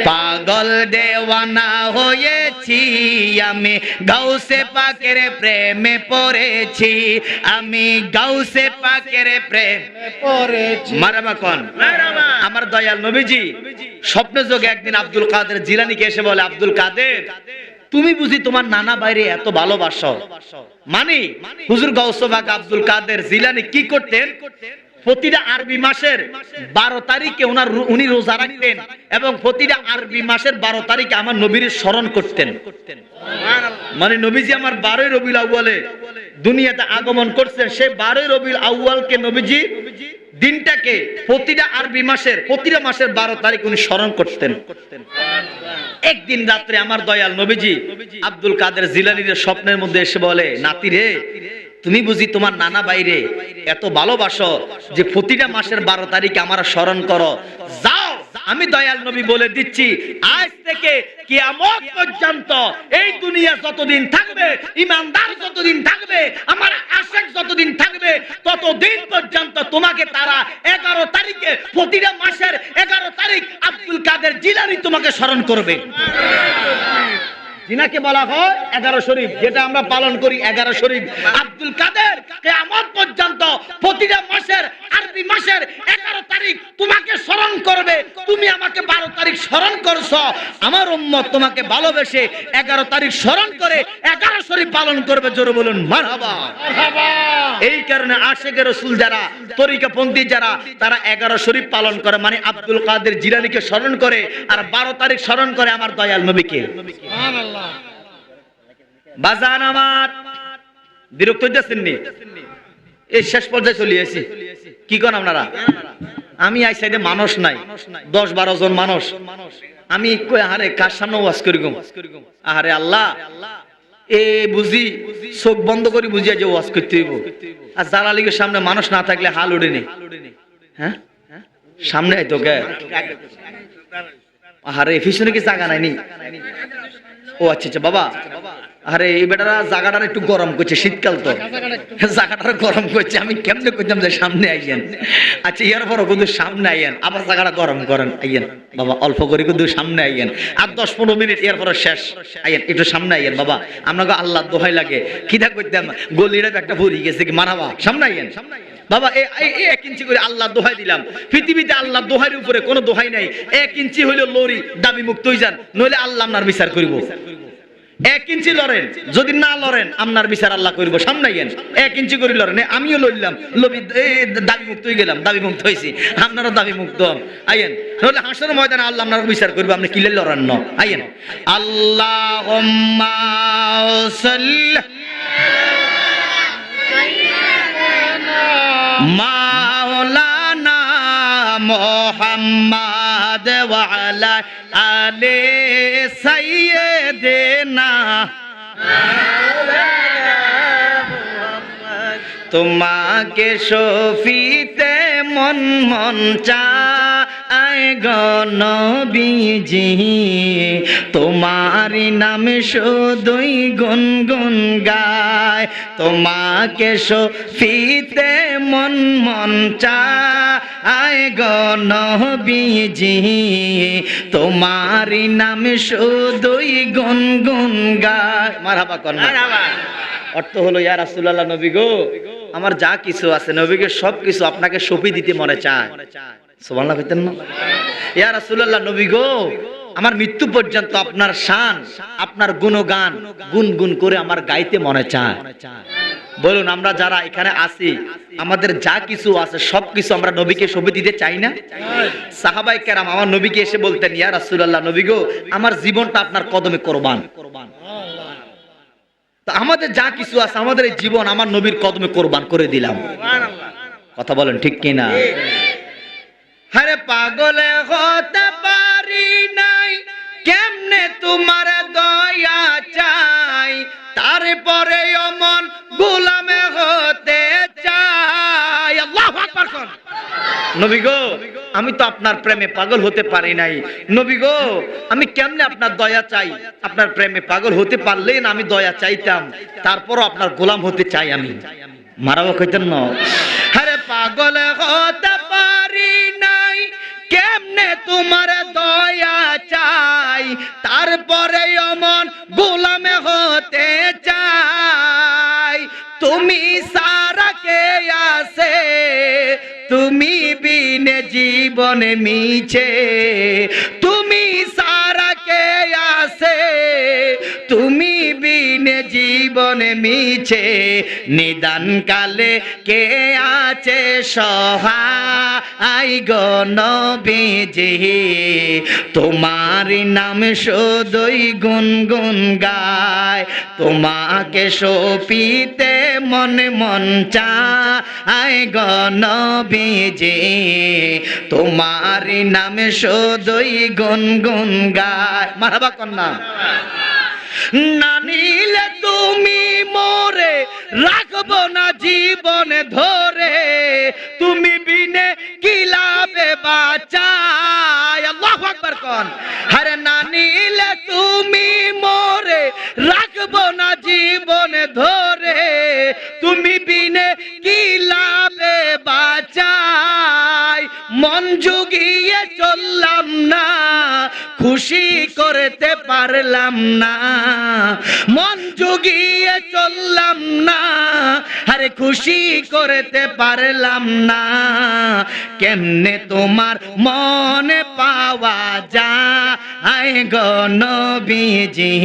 পাগল দেওয়ানা হয়েছি আমি গাউসে পাকের প্রেমে পড়েছি, আমি গাউসে পাকের প্রেমে পড়েছি। মারহাবা কোন। আমার দয়াল নবীজি স্বপ্নে যোগে একদিন আব্দুল কাদের জিলানীকে এসে বলে, আব্দুল কাদের তুমি বুঝি তোমার নানা বাইরে এত ভালোবাসো? মানে হুজুর গাউসে পাক আব্দুল কাদের জিলানী কি করতেন? প্রতিটা আরবি মাসের 12 তারিখে উনি রোজা রাখতেন এবং প্রতিটা আরবি মাসের 12 তারিখে আমার নবীর স্মরণ করতেন। মানে নবীজি আমার 12 রবিউল আউয়ালে দুনিয়াতে আগমন করছেন, সেই 12 রবিউল আউয়ালকে নবীজি দিনটাকে প্রতিটা আরবি মাসের প্রতিটা মাসের 12 তারিখ উনি স্মরণ করতেন। একদিন রাত্রে আমার দয়াল নবীজি আব্দুল কাদের জিলানীর স্বপ্নের মধ্যে এসে বলে, নাতি রে তুমি বুঝি তোমার নানা বাইরে এত ভালোবাসো যে প্রতিটা মাসের 12 তারিখে আমার স্মরণ করো? যাও আমি দয়াল নবী বলে দিচ্ছি আজ থেকে কিয়ামত পর্যন্ত এই দুনিয়া যতদিন থাকবে, ইমানদার যতদিন থাকবে, আমার আশিক যতদিন থাকবে, ততদিন পর্যন্ত তোমাকে তারা 11 তারিখে প্রতিটা মাসের 11 তারিখ আব্দুল কাদের জিলানী তোমাকে স্মরণ করবে। জিনাকে বলা হয় 11 শরীফ, যেটা আমরা পালন করি 11 শরীফ। আব্দুল কাদের কিয়ামত পর্যন্ত প্রতিটা মাসের আরবি মাসের 11 তারিখ তোমাকে স্মরণ করবে। তুমি আমাকে 12 তারিখ স্মরণ করছো, আমার উম্মত তোমাকে ভালোবেসে 11 তারিখ স্মরণ করে 11 শরীফ পালন করবে। জোরে বলুন মারহাবা। এই কারণে আশিকে রাসূল যারা, তরিকাপন্থী যারা, তারা 11 শরীফ পালন করে, মানে আব্দুল কাদের জিলানীকে স্মরণ করে, আর 12 তারিখ স্মরণ করে আমার দয়াল নবীকে। সুবহানাল্লাহ। বাজান আমার বিরক্ত হইতেছেন নি? এই শেষ পর্যায়ে চলে আসি, কি করেন আপনারা? আমি এই সাইডে মানুষ নাই, 10-12 জন মানুষ। আমি কই আরে কার সামনে ওয়াজ করি গো? আরে আল্লাহ, এ বুঝি চোখ বন্ধ করে বুঝিয়া যে ওয়াজ করতে হইব। আর জালা লীগের সামনে মানুষ না থাকলে হাল উড়েনি। হ্যাঁ সামনে আইতো কে? আরে পিছনে কি জায়গা নাইনি? ও আচ্ছা আচ্ছা বাবা, আরে এই বেটারা জায়গাটা একটু গরম করছে, শীতকাল তো জায়গাটা গরম করছে। আমি কেমনে করতাম যে সামনে আইয়েন, আচ্ছা ইয়ার পর কিন্তু সামনে আইয়েন, আবার জায়গাটা গরম করেন, আইয়েন বাবা অল্প করে কিন্তু সামনে আইয়েন, আর 10-15 মিনিট এর পরে শেষ, আইয়েন একটু সামনে আইয়েন বাবা, আপনাকে আল্লাহ দোহাই লাগে খিদা করতাম, গলিটা একটা ভরি গেছে কি মারাবা, সামনে আইয়েন বাবা। 1 ইঞ্চি করে আল্লাহ দোহাই দিলাম, পৃথিবীতে আল্লাহ দোহাইয়ের উপরে কোনো দোহাই নাই। 1 ইঞ্চি হইলো লরি, দাবি মুক্ত হই যান, নইলে আল্লাহ আপনার বিচার করব। 1 ইঞ্চি লড়েন, যদি না লড়েন আপনার বিচার আল্লাহ করবো। সামনে আইয়েন, 1 ইঞ্চি করে লড়েন, আমিও লড়লাম, দাবি মুক্ত হয়ে গেলাম, দাবি মুক্ত হয়েছি, আপনারও দাবি মুক্ত আইয়েন, নইলে হাসরের ময়দানে আল্লাহ আপনার বিচার করবো, আপনি কিলে লড়েন না। আইয়েন আল্লাহুম্মা সাল্লি মাওলানা মুহাম্মদ ওয়া আলা আলি সাইয়্যিদিনা তোমাকে শফিতে মন মন চায় গো নবীজি, তোমার নামে শুধুই গুনগুন গায়, তোমাকে শফিতে মন মন চায় গো নবীজি, তোমার নামে শুধুই গুনগুন গায়। মারহাবা কর মারহাবা। অর্থ হলো ইয়া রাসূলুল্লাহ, নবী গো আমার যা কিছু আছে নবীকে সব কিছু আপনাকে সঁপে দিতে মনে চায়। সুবহানাল্লাহ কইতেন না? ইয়া রাসূলুল্লাহ, নবী গো আমার মৃত্যু পর্যন্ত আপনার শান, আপনার গুণগান গুনগুন করে আমার গাইতে মনে চায়। বলুন আমরা যারা এখানে আছি আমাদের যা কিছু আছে সব কিছু আমরা নবীকে সঁপে দিতে চাই না? সাহাবায়ে কেরাম আমার নবীকে এসে বলতেন, ইয়া রাসূলুল্লাহ, নবী গো আমার জীবনটা আপনার কদমে কোরবান। আমাদের যা কিছু আছে আমাদের এই জীবন আমার নবীর কদমে কোরবান করে দিলাম। কথা বলেন ঠিক কিনা? আরে পাগলে হতে পারি নাই, কেমনে তোমার দয়া চাই, তারপরে অমন গোলামে হতে চাই। আল্লাহু আকবার কোন। নবী গো আমি তো আপনার প্রেমে পাগল হতে পারি নাই, নবী গো আমি কেমনে আপনার দয়া চাই, আপনার প্রেমে পাগল হতে পারলেই না আমি দয়া চাইতাম, তারপরও আপনার গোলাম হতে চাই আমি। মারাবা কইতেন না? আরে পাগল হতে পারি নাই, কেমনে তোমার দয়া চাই, তারপরে অমন গোলামে হতে চাই, তুমি সারা কে আছে, তুমি বিনে জীবনে মিছে, তুমি সারা কে আছে, তুমি বিনে জীবনে মিছে, নিদান কালে কে আছে সহায় গো নবীজি, তোমার নাম শুধুই গুনগুন গায়, তোমাকে শফিতে মনে মন চায় গো নবীজি, তোমার নামে শুধুই গুনগুন গায়। মারহাবা কন্যা। না নিলে তুমি মোরে রাখবো না জীবনে ধরে, তুমি বিনে কি লাভে বাঁচায়। আল্লাহু আকবার কোন। আরে না নিলে তুমি মোরে রাখবো না জীবনে ধরে, তুমি বিনে কি লাভে বাঁচায়, মন জুগিয়ে চললাম না, খুশি করতে পারলাম না, মন জুগিয়ে চললাম না, আরে খুশি করতে পারলাম না, কেমনে তোমার মনে পাওয়া যায় গো নবীজি,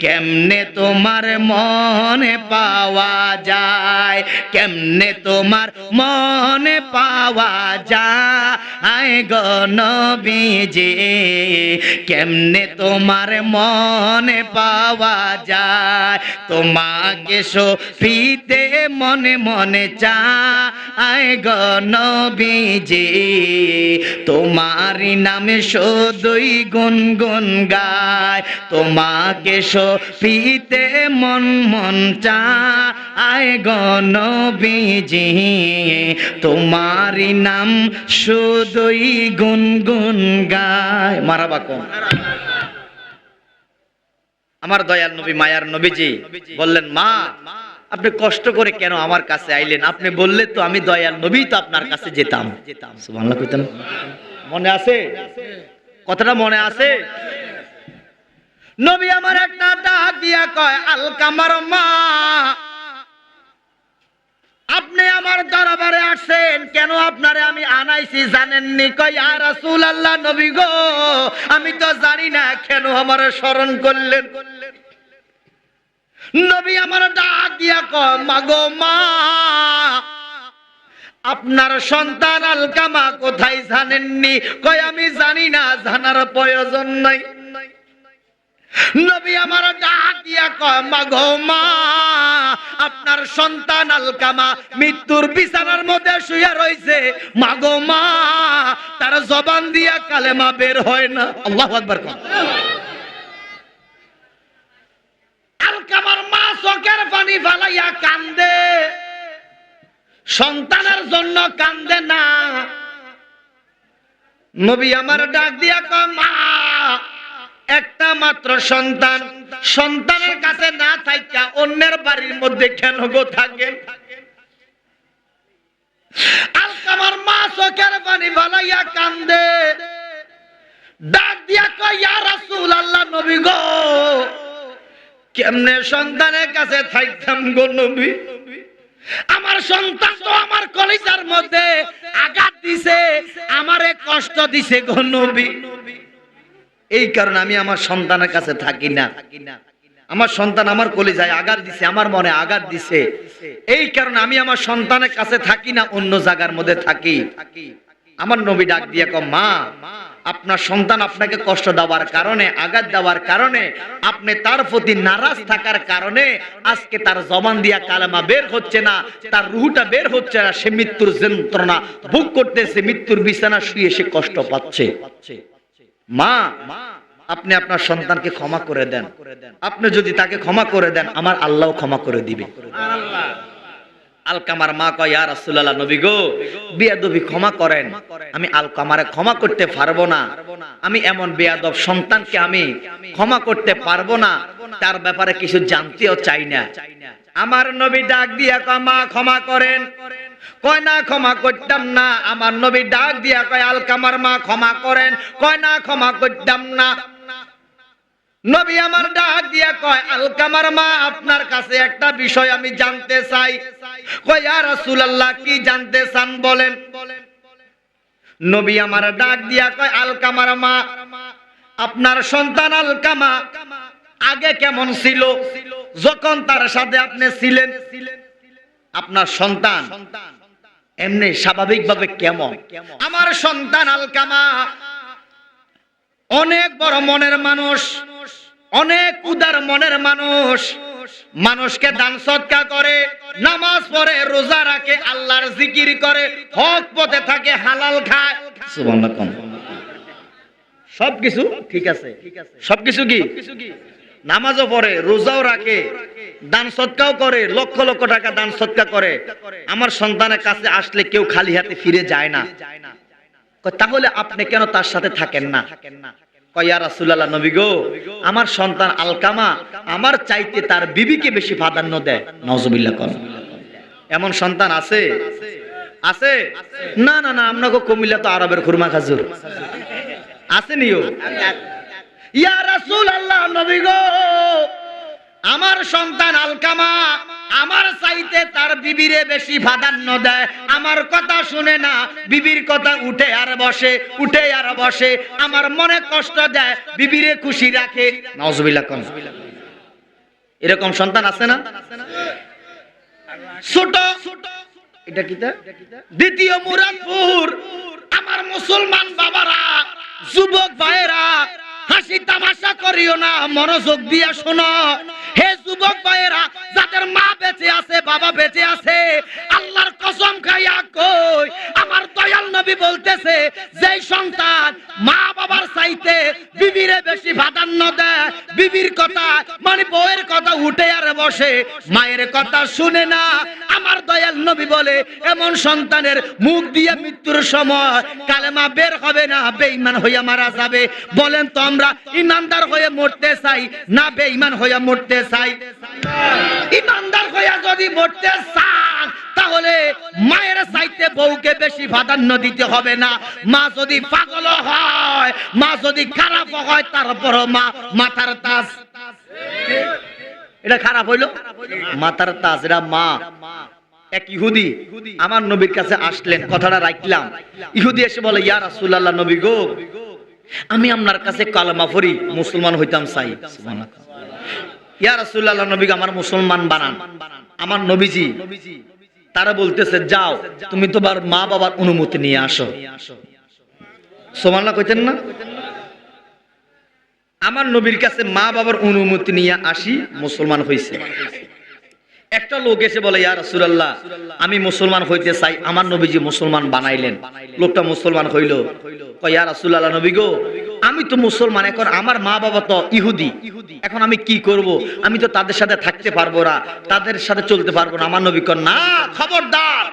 কেমনে তোমার মনে পাওয়া যায়, কেমনে তোমার মনে পাওয়া যায় গো নবীজি, কেমনে তোমার মনে পাওয়া যায়, তোমাকে শফিতে মনে মনে চায় গো নবীজি, তোমার নামে শুধুই গুনগুন গায়, তোমাকে শফিতে মন মন চায় গো নবীজি, তোমার নাম শুধুই গুনগুন গায়। মারহাবা কোন। আমার দয়াল নবী মায়ার নবীজি বললেন, মা আপনি কষ্ট করে কেন আমার কাছে আইলেন? আপনি বললে তো আমি দয়াল নবী তো আপনার কাছে যেতাম। সুবহানাল্লাহ কইতেন। মনে আছে কথাটা? মনে আছে? নবী আমার একটা ডাক দিয়া কয়, আলকামার মা আপনি আমার দরবারে আসেন কেন? আপনারে আমি আনাইছি জানেননি? কয় ইয়া রাসূলুল্লাহ, নবী গো আমি তো জানি না কেন আমারে স্মরণ করলেন। নবী আমার ডাক দিয়া কয়, মাগো মা আপনার সন্তান আলকামা কোথায় জানেননি? কয় আমি জানি না, জানার প্রয়োজন নাই। নবী আমার ডাক দিয়া কয়, মাগো মা আপনার সন্তান আলকামা মৃত্যুর বিছানার মধ্যে শুয়ে রয়েছে। মাগো মা তার জবান দিয়া কালেমা বের হয় না। আল্লাহু আকবার। আলকামার মা চোখের পানি ফালাইয়া কান্দে, সন্তানের জন্য কান্দে না। নবী আমার ডাক দিয়া কয়, মা একটা মাত্র সন্তান, সন্তানের কাছে না থাইকা অন্যের বাড়ির মধ্যে কেন গো থাকেন? আলকামার মা চোখের পানি ফালাইয়া কান্দে, ডাক দিয়া কয়, ইয়া রাসূলুল্লাহ, নবী গো কেমনে সন্তানের কাছে থাকতাম গো নবী? আমার সন্তান তো আমার কলিজার মধ্যে আঘাত দিছে, আমারে কষ্ট দিছে গো নবী। এই কারণে আমি আমার সন্তানের কাছে থাকি না। আমার সন্তান আমার কলিজায় আঘাত দিছে, আমার মনে আঘাত দিছে, এই কারণে আমি আমার সন্তানের কাছে থাকি না, অন্য জায়গার মধ্যে থাকি। আমার নবী ডাক দিয়ে কয়, মা আপনার সন্তান আপনাকে কষ্ট দেওয়ার কারণে, আঘাত দেওয়ার কারণে, আপনি তার প্রতি নারাজ থাকার কারণে আজকে তার জবান দিয়া কালেমা বের হচ্ছে না, তার রুহটা বের হচ্ছে না, সে মৃত্যুর যন্ত্রণা ভোগ করতেছে, মৃত্যুর বিছানা শুয়ে সে কষ্ট পাচ্ছে। মা আপনি আপনার সন্তানকে ক্ষমা করে দেন। আপনি যদি তাকে ক্ষমা করে দেন আমার আল্লাহ ক্ষমা করে দিবে। আলকামার মা কয়, ইয়া রাসূলুল্লাহ, নবী গো বেয়াদবি ক্ষমা করেন, আমি আলকামারে ক্ষমা করতে পারবো না। আমি এমন বেয়াদব সন্তানকে আমি ক্ষমা করতে পারবো না, তার ব্যাপারে কিছু জানতেও চাই না। আমার নবী ডাক দিয়া কয়, মা ক্ষমা করেন। কয় না ক্ষমা করতাম না। আমার নবী ডাক দিয়া কয়, আলকামার মা ক্ষমা করেন। কয় না ক্ষমা করতাম না। নবী আমার ডাক দিয়া কয়, আলকামার মা আপনার কাছে একটা বিষয় আমি জানতে চাই। কয় ইয়া রাসূলুল্লাহ, কি জানতে চান বলেন। নবী আমার ডাক দিয়া কয়, আলকামার মা আপনার সন্তান আলকামা আগে কেমন ছিল যখন তার সাথে আপনি ছিলেন? আপনার সন্তান এমনি স্বাভাবিকভাবে কেমন? আমার সন্তান আলকামা অনেক বড় মনের মানুষ, অনেক উদার মনের মানুষ, মানুষকে দান সদকা করে, নামাজ পড়ে, রোজা রাখে, আল্লাহর জিকির করে, হক পথে থাকে, হালাল খায়। সুবহানাল্লাহ। সবকিছু ঠিক আছে, সবকিছু কি নামাজও পড়ে, রোজাও রাখে, দান সদকাও করে, লক্ষ লক্ষ টাকা দান সদকা করে। আমার সন্তানের কাছে আসলে কেউ খালি হাতে ফিরে যায় না। তাহলে আপনি কেন তার সাথে থাকেন না? কয় ইয়া রাসূলুল্লাহ, নবী গো আমার সন্তান আলকামা আমার চাইতে তার বিবিকে বেশি প্রাধান্য দেয়। নাউজুবিল্লাহ। কোন এমন সন্তান আছে? আছে না? না না, আপনাকে কুমিল্লা তো আরবের খুরমা খাজুর আসেনিও। ইয়া রাসূলুল্লাহ, নবী গো আমার সন্তান আলকামা আমার চাইতে তার বিবিরে বেশি প্রাধান্য দেয়, আমার কথা শুনে না, বিবির কথা উঠে আর বসে, উঠে আর বসে, আমার মনে কষ্ট দেয়, বিবিরে খুশি রাখে। নাউজুবিল্লাহ। কোন এরকম সন্তান আছে না? ছোট এটা কি? দ্বিতীয় মুরাদপুর আমার মুসলমান বাবারা, যুবক ভাইয়েরা, হাসি তামাশা করিও না, মনোযোগ দিয়ে শোনো। হে যুবক ভাইয়েরা, যাদের মা বেঁচে আছে, বাবা বেঁচে আছে, আল্লাহর কসম খাইয়া কই আমার দয়াল নবী বলতেছে, যে সন্তান মা বাবার চাইতে বিবিরে বেশি প্রাধান্য দেয়, বিবির কথা মানে বউয়ের কথা উঠে আর বসে, মায়ের কথা শুনে না, আমার দয়াল নবী বলে এমন সন্তানের মুখ দিয়ে মৃত্যুর সময় কালেমা বের হবে না, বেঈমান হইয়া মারা যাবে। বলেন তো আমরা ইমানদার হয়ে মরতে চাই না বেঈমান হইয়া মরতে চাই? ইমানদার হইয়া যদি মরতে চান তাহলে মায়ের চাইতে বউকে বেশি প্রাধান্য দিতে হবে না। মা যদি পাগল হয়, মা যদি খারাপ হয়, তারপর মা মাথার তাজ। এটা খারাপ হইলো মাথার তাজ। এরা মা। এক ইহুদি আমার নবীর কাছে আসলেন, কথাটা রাখলাম। ইহুদি এসে বলে, ইয়া রাসূলুল্লাহ, নবী গো, আমি আপনার কাছে কালেমা পড়ি, মুসলমান হইতাম চাই। ইয়া রাসূলুল্লাহ, নবী আমার মুসলমান বানান। আমার নবীজি তারা বলতেছে, যাও তুমি তোমার মা বাবার অনুমতি নিয়ে আসো। সুবহানাল্লাহ কইতেন না? আমার নবীর কাছে মা বাবার অনুমতি নিয়ে আসি, মুসলমান হইছে। একটা লোক এসে বলে, ইয়া রাসূলুল্লাহ, আমি মুসলমান হইতে চাই। আমার নবীজি মুসলমান বানাইলেন। লোকটা মুসলমান হইল। কয়, ইয়া রাসূলুল্লাহ, নবী গো, আমি তো মুসলমান, এখন আমার মা বাবা তো ইহুদি, এখন আমি কি করব? আমি তো তাদের সাথে থাকতে পারবো না, তাদের সাথে চলতে পারবো না। আমার নবী কয়, না, খবরদার,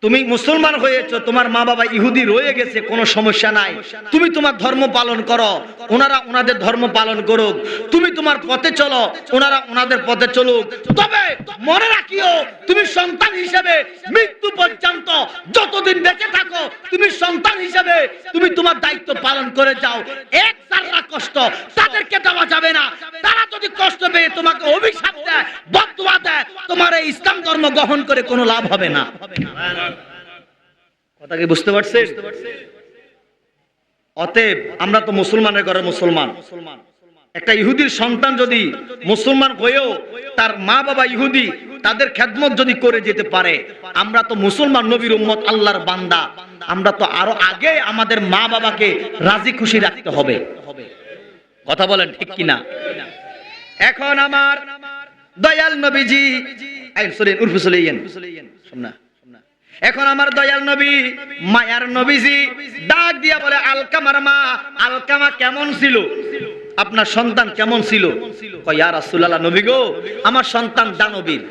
তুমি মুসলমান হয়েছো, তোমার মা বাবা ইহুদি রয়ে গেছে, কোনো সমস্যা নাই। তুমি তোমার ধর্ম পালন করো, ওনারা ওনাদের ধর্ম পালন করুক। তুমি তোমার পথে চলো, ওনারা ওনাদের পথে চলুক। তবে মনে রাখিও, তুমি সন্তান হিসেবে মৃত্যু পর্যন্ত যতদিন বেঁচে থাকো, তুমি সন্তান হিসেবে তুমি তোমার দায়িত্ব পালন করে যাও। এক সারা কষ্ট তাদেরকে দেওয়া যাবে না। তারা যদি কষ্ট পেয়ে তোমাকে অভিশাপ দেয়, বদদুয়া দেয়, তোমার এই ইসলাম ধর্ম গ্রহণ করে কোনো লাভ হবে না। কথা কি বুঝতে পারছেন? অতএব আমরা তো মুসলমানের ঘরে মুসলমান। একটা ইহুদির সন্তান যদি মুসলমান হয়েও তার মা বাবা ইহুদি, তাদের খেদমত যদি করে যেতে পারে, আমরা তো মুসলমান, নবীর উম্মত, আল্লাহর বান্দা, আমরা তো আরো আগে আমাদের মা বাবাকে রাজি খুশি রাখতে হবে। কথা বলেন ঠিক কিনা? এখন আমার দয়াল নবীজি, এখন আমার দয়াল নবী, মায়ার নবীজি ডাক দিয়া বলে, আলকামার মা, আলকামা কেমন ছিল? আপনার সন্তান কেমন ছিল? কয়, ইয়া রাসূলুল্লাহ, নবী গো, আমার সন্তান দানবীর,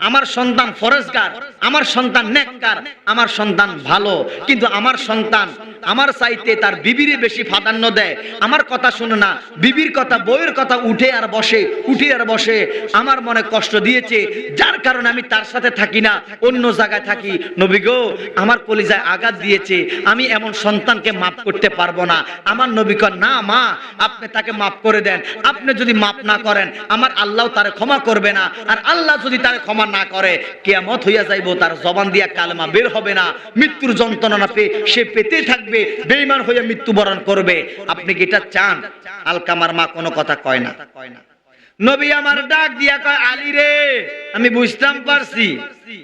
আমার সন্তান ফরেজগার, আমার সন্তান নেককার, আমার সন্তান ভালো, কিন্তু আমার সন্তান আমার চাইতে তার বিবিরে বেশি প্রাধান্য দেয়। আমার কথা শুনে না, বিবির কথা, বউয়ের কথা উঠে আর বসে। আমার মনে কষ্ট দিয়েছে, যার কারণে আমি তার সাথে থাকি না, অন্য জায়গায় থাকি। নবী গো, আমার কলিজায় আঘাত দিয়েছে, আমি এমন সন্তানকে মাফ করতে পারবো না। আমার নবী কয়, না মা, আপনি তাকে মাফ করে দেন। আপনি যদি মাফ না করেন, আমার আল্লাহ তারে ক্ষমা করবে না। আর আল্লাহ যদি তারে ক্ষমা না করে, কিয়ামত হইয়া যাইব, তার জবান দিয়া কালেমা বের হবে না, মৃত্যুর যন্ত্রণা সে পেতে থাকবে, বেঈমান হয়ে মৃত্যুবরণ করবে। আপনি কি এটা চান? আলকামার মা কোনো কথা কয় না। নবী আমার ডাক দিয়া কয়, আলী রে, আমি বুঝতাম পারছি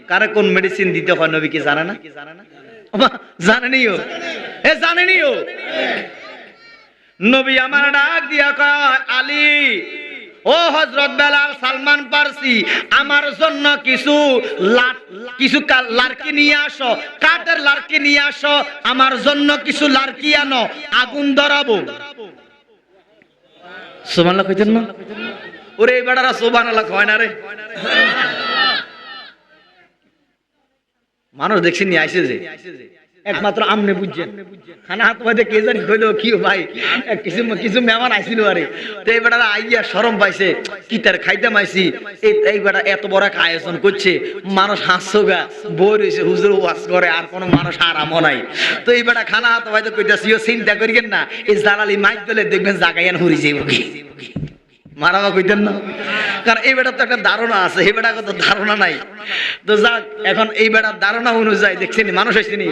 কারে কোন মেডিসিন দিতে হয়। নবী কি জানে না? জানেনিও, জানেনিও। নবী আমার ডাক দিয়া কয়, আলী, ও হযরত বেলাল, সালমান পারসি, আমার জন্য কিছু লার্কি নিয়ে আসো, কাঠের লার্কি নিয়ে আসো, আমার জন্য কিছু লার্কি আনো, আগুন ধরাবো। সুবহানাল্লাহ কইতেন না? ওরে এই বেটারা সুবহানাল্লাহ কয় না রে। মানুষ দেখছি নিয়ে আইছে যে, একমাত্র আমনে বুঝছেন। খানা হাত পাইতে কে জানি কইলো, কি ভাই কিছু মেহমান আইছিল, আরে তো এই বেটারা আইয়া শরম পাইছে, কি তার খাইতে মাইছি, এই বেটা এত বড় একটা আয়োজন করছে, মানুষ হাসছোগা, বই রয়েছে, হুজুর ওয়াজ করে, আর কোনো মানুষ আরামও নাই। তো এই বেটা খানা হাত পাইতে কইতাছি, চিন্তা করিয়েন না, এই জালালি মাইক দিলে দেখবেন জাগাইয়ান হরি যাইব কি মারামা কইতেন না। কারণ এই বেটার তো একটা ধারণা আছে, এই বেটা কত ধারণা নাই। তো যাক, এখন এই বেটার ধারণা অনুযায়ী দেখছেন মানুষ হয়েছে নি।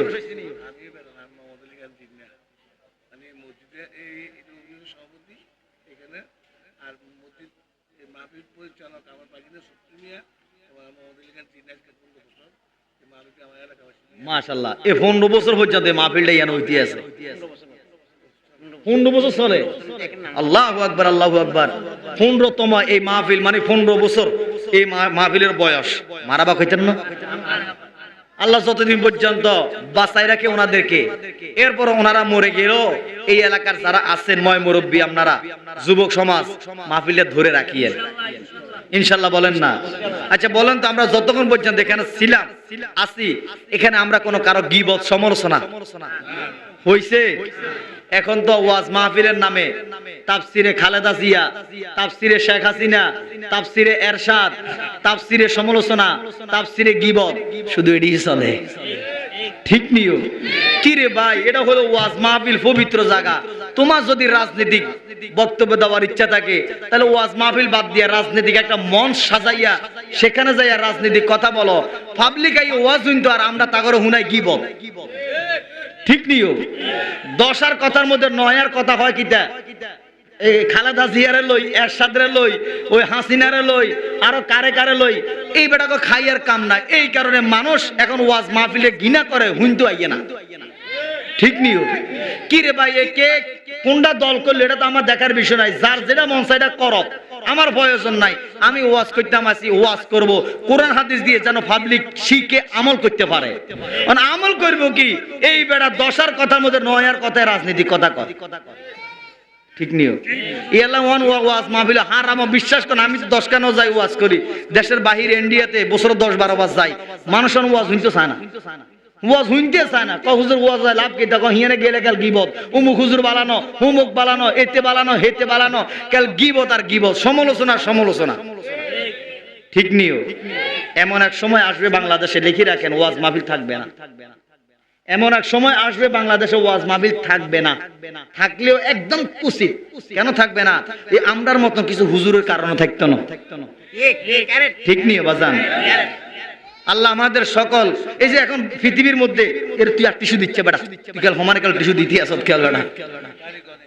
মাশাআল্লাহ, এই 15 বছর পর্যন্ত মাহফিলটা ইয়ান হইতে আছে। 15 বছর চলে। আল্লাহু আকবার, আল্লাহু আকবার। 15তম এই মাহফিল, মানে 15 বছর এই মাহফিলের বয়স। মারাবা কইতেন না? আল্লাহ যতদিন পর্যন্ত বাঁচাই রাখে ওনাদেরকে, এরপর ওনারা মরে গেল, এই এলাকার যারা আছেন ময় মুরব্বী, আপনারা যুবক সমাজ মাহফিলে ধরে রাখিয়েন ইনশাল্লাহ, বলেন না? আচ্ছা বলেন তো, আমরা যতক্ষণ পর্যন্ত এখানে ছিলাম আছি, এখানে আমরা কোনো কারো গীবত সমালোচনা হইছে? এখন তো ওয়াজ মাহফিলের নামে তাফসিরে খালেদা জিয়া, তাফসিরে শেখ হাসিনা, তাফসিরে এরশাদ, তাফসিরে সমালোচনা, তাফসিরে গীবত, শুধু এটাই চলে। ঠিক নিও কি রে ভাই? এটা হলো ওয়াজ মাহফিল, পবিত্র জায়গা। তোমার যদি রাজনৈতিক বক্তব্য দেওয়ার ইচ্ছা থাকে, তাহলে ওয়াজ মাহফিল বাদ দিয়ে রাজনৈতিক একটা মঞ্চ সাজাইয়া সেখানে যাইয়া রাজনৈতিক কথা বলো। পাবলিক এই ওয়াজ শুনতো আর আমরা তাগরে হুনাই গীবত। ঠিক নিও, দশার কথার মধ্যে নয়ার কথা হয় কিটা? এই খালেদা জিয়ারে লই, এরশাদরে লই, ওই হাসিনারে লই, আরো কারে কারে লই, এই বেটাকে খাইয়ার কাম নাই। এই কারণে মানুষ এখন ওয়াজ মাহফিলে ঘৃণা করে, হুনতে আইয়ে না। ঠিক নিও কি রে ভাই? কে কোনটা দল করলে এটা তো আমার দেখার বিষয় নাই। যার যেটা মন চায় এটা করো, আমার প্রয়োজন নাই। আমি ওয়াজ করতাম আছি, ওয়াজ করব কোরআন হাদিস দিয়ে, যেন পাবলিক শিখে আমল করতে পারে। আমল করবো কি? এই বেটা দশার কথার মধ্যে নয়ার কথায় রাজনীতি কথা কয়। ঠিক নিও, এলা ওয়ান ওয়াজ মাহফিল হারাম। বিশ্বাস করেন, আমি তো 10 কেন যাই ওয়াজ করি, দেশের বাহির ইন্ডিয়াতে বছর 10-12 বার যাই, মানুষ ওয়াজ শুনতে চায় না, ওয়াজ শুনতে চায় না। হুজুর ওয়াজ লাভ কি? দেখো হিয়ারে গেলে কাল গিবত, উমুক হুজুর বালানো, হুমুক বালানো, এতে বালানো, হেতে বালানো, কাল গিবত আর গিবত, সমালোচনা সমালোচনা। ঠিক নিও, এমন এক সময় আসবে বাংলাদেশে, লিখে রাখেন, ওয়াজ মাহফিল থাকবে না। এমন এক সময় আসবে বাংলাদেশে ওয়াজ মাহফিল থাকবে না। থাকলেও একদম কুচিত। কেন থাকবে না? এই আমরার মতন কিছু হুজুরের কারণে থাকতো না। ঠিক নিও বাজান, আল্লাহ আমাদের সকল, এই যে এখন পৃথিবীর মধ্যে এর তুই আর টিস্যু দিচ্ছে বেটা, তুই কাল হমানে কাল টিস্যু দিতে আসত, খেয়াল বেটা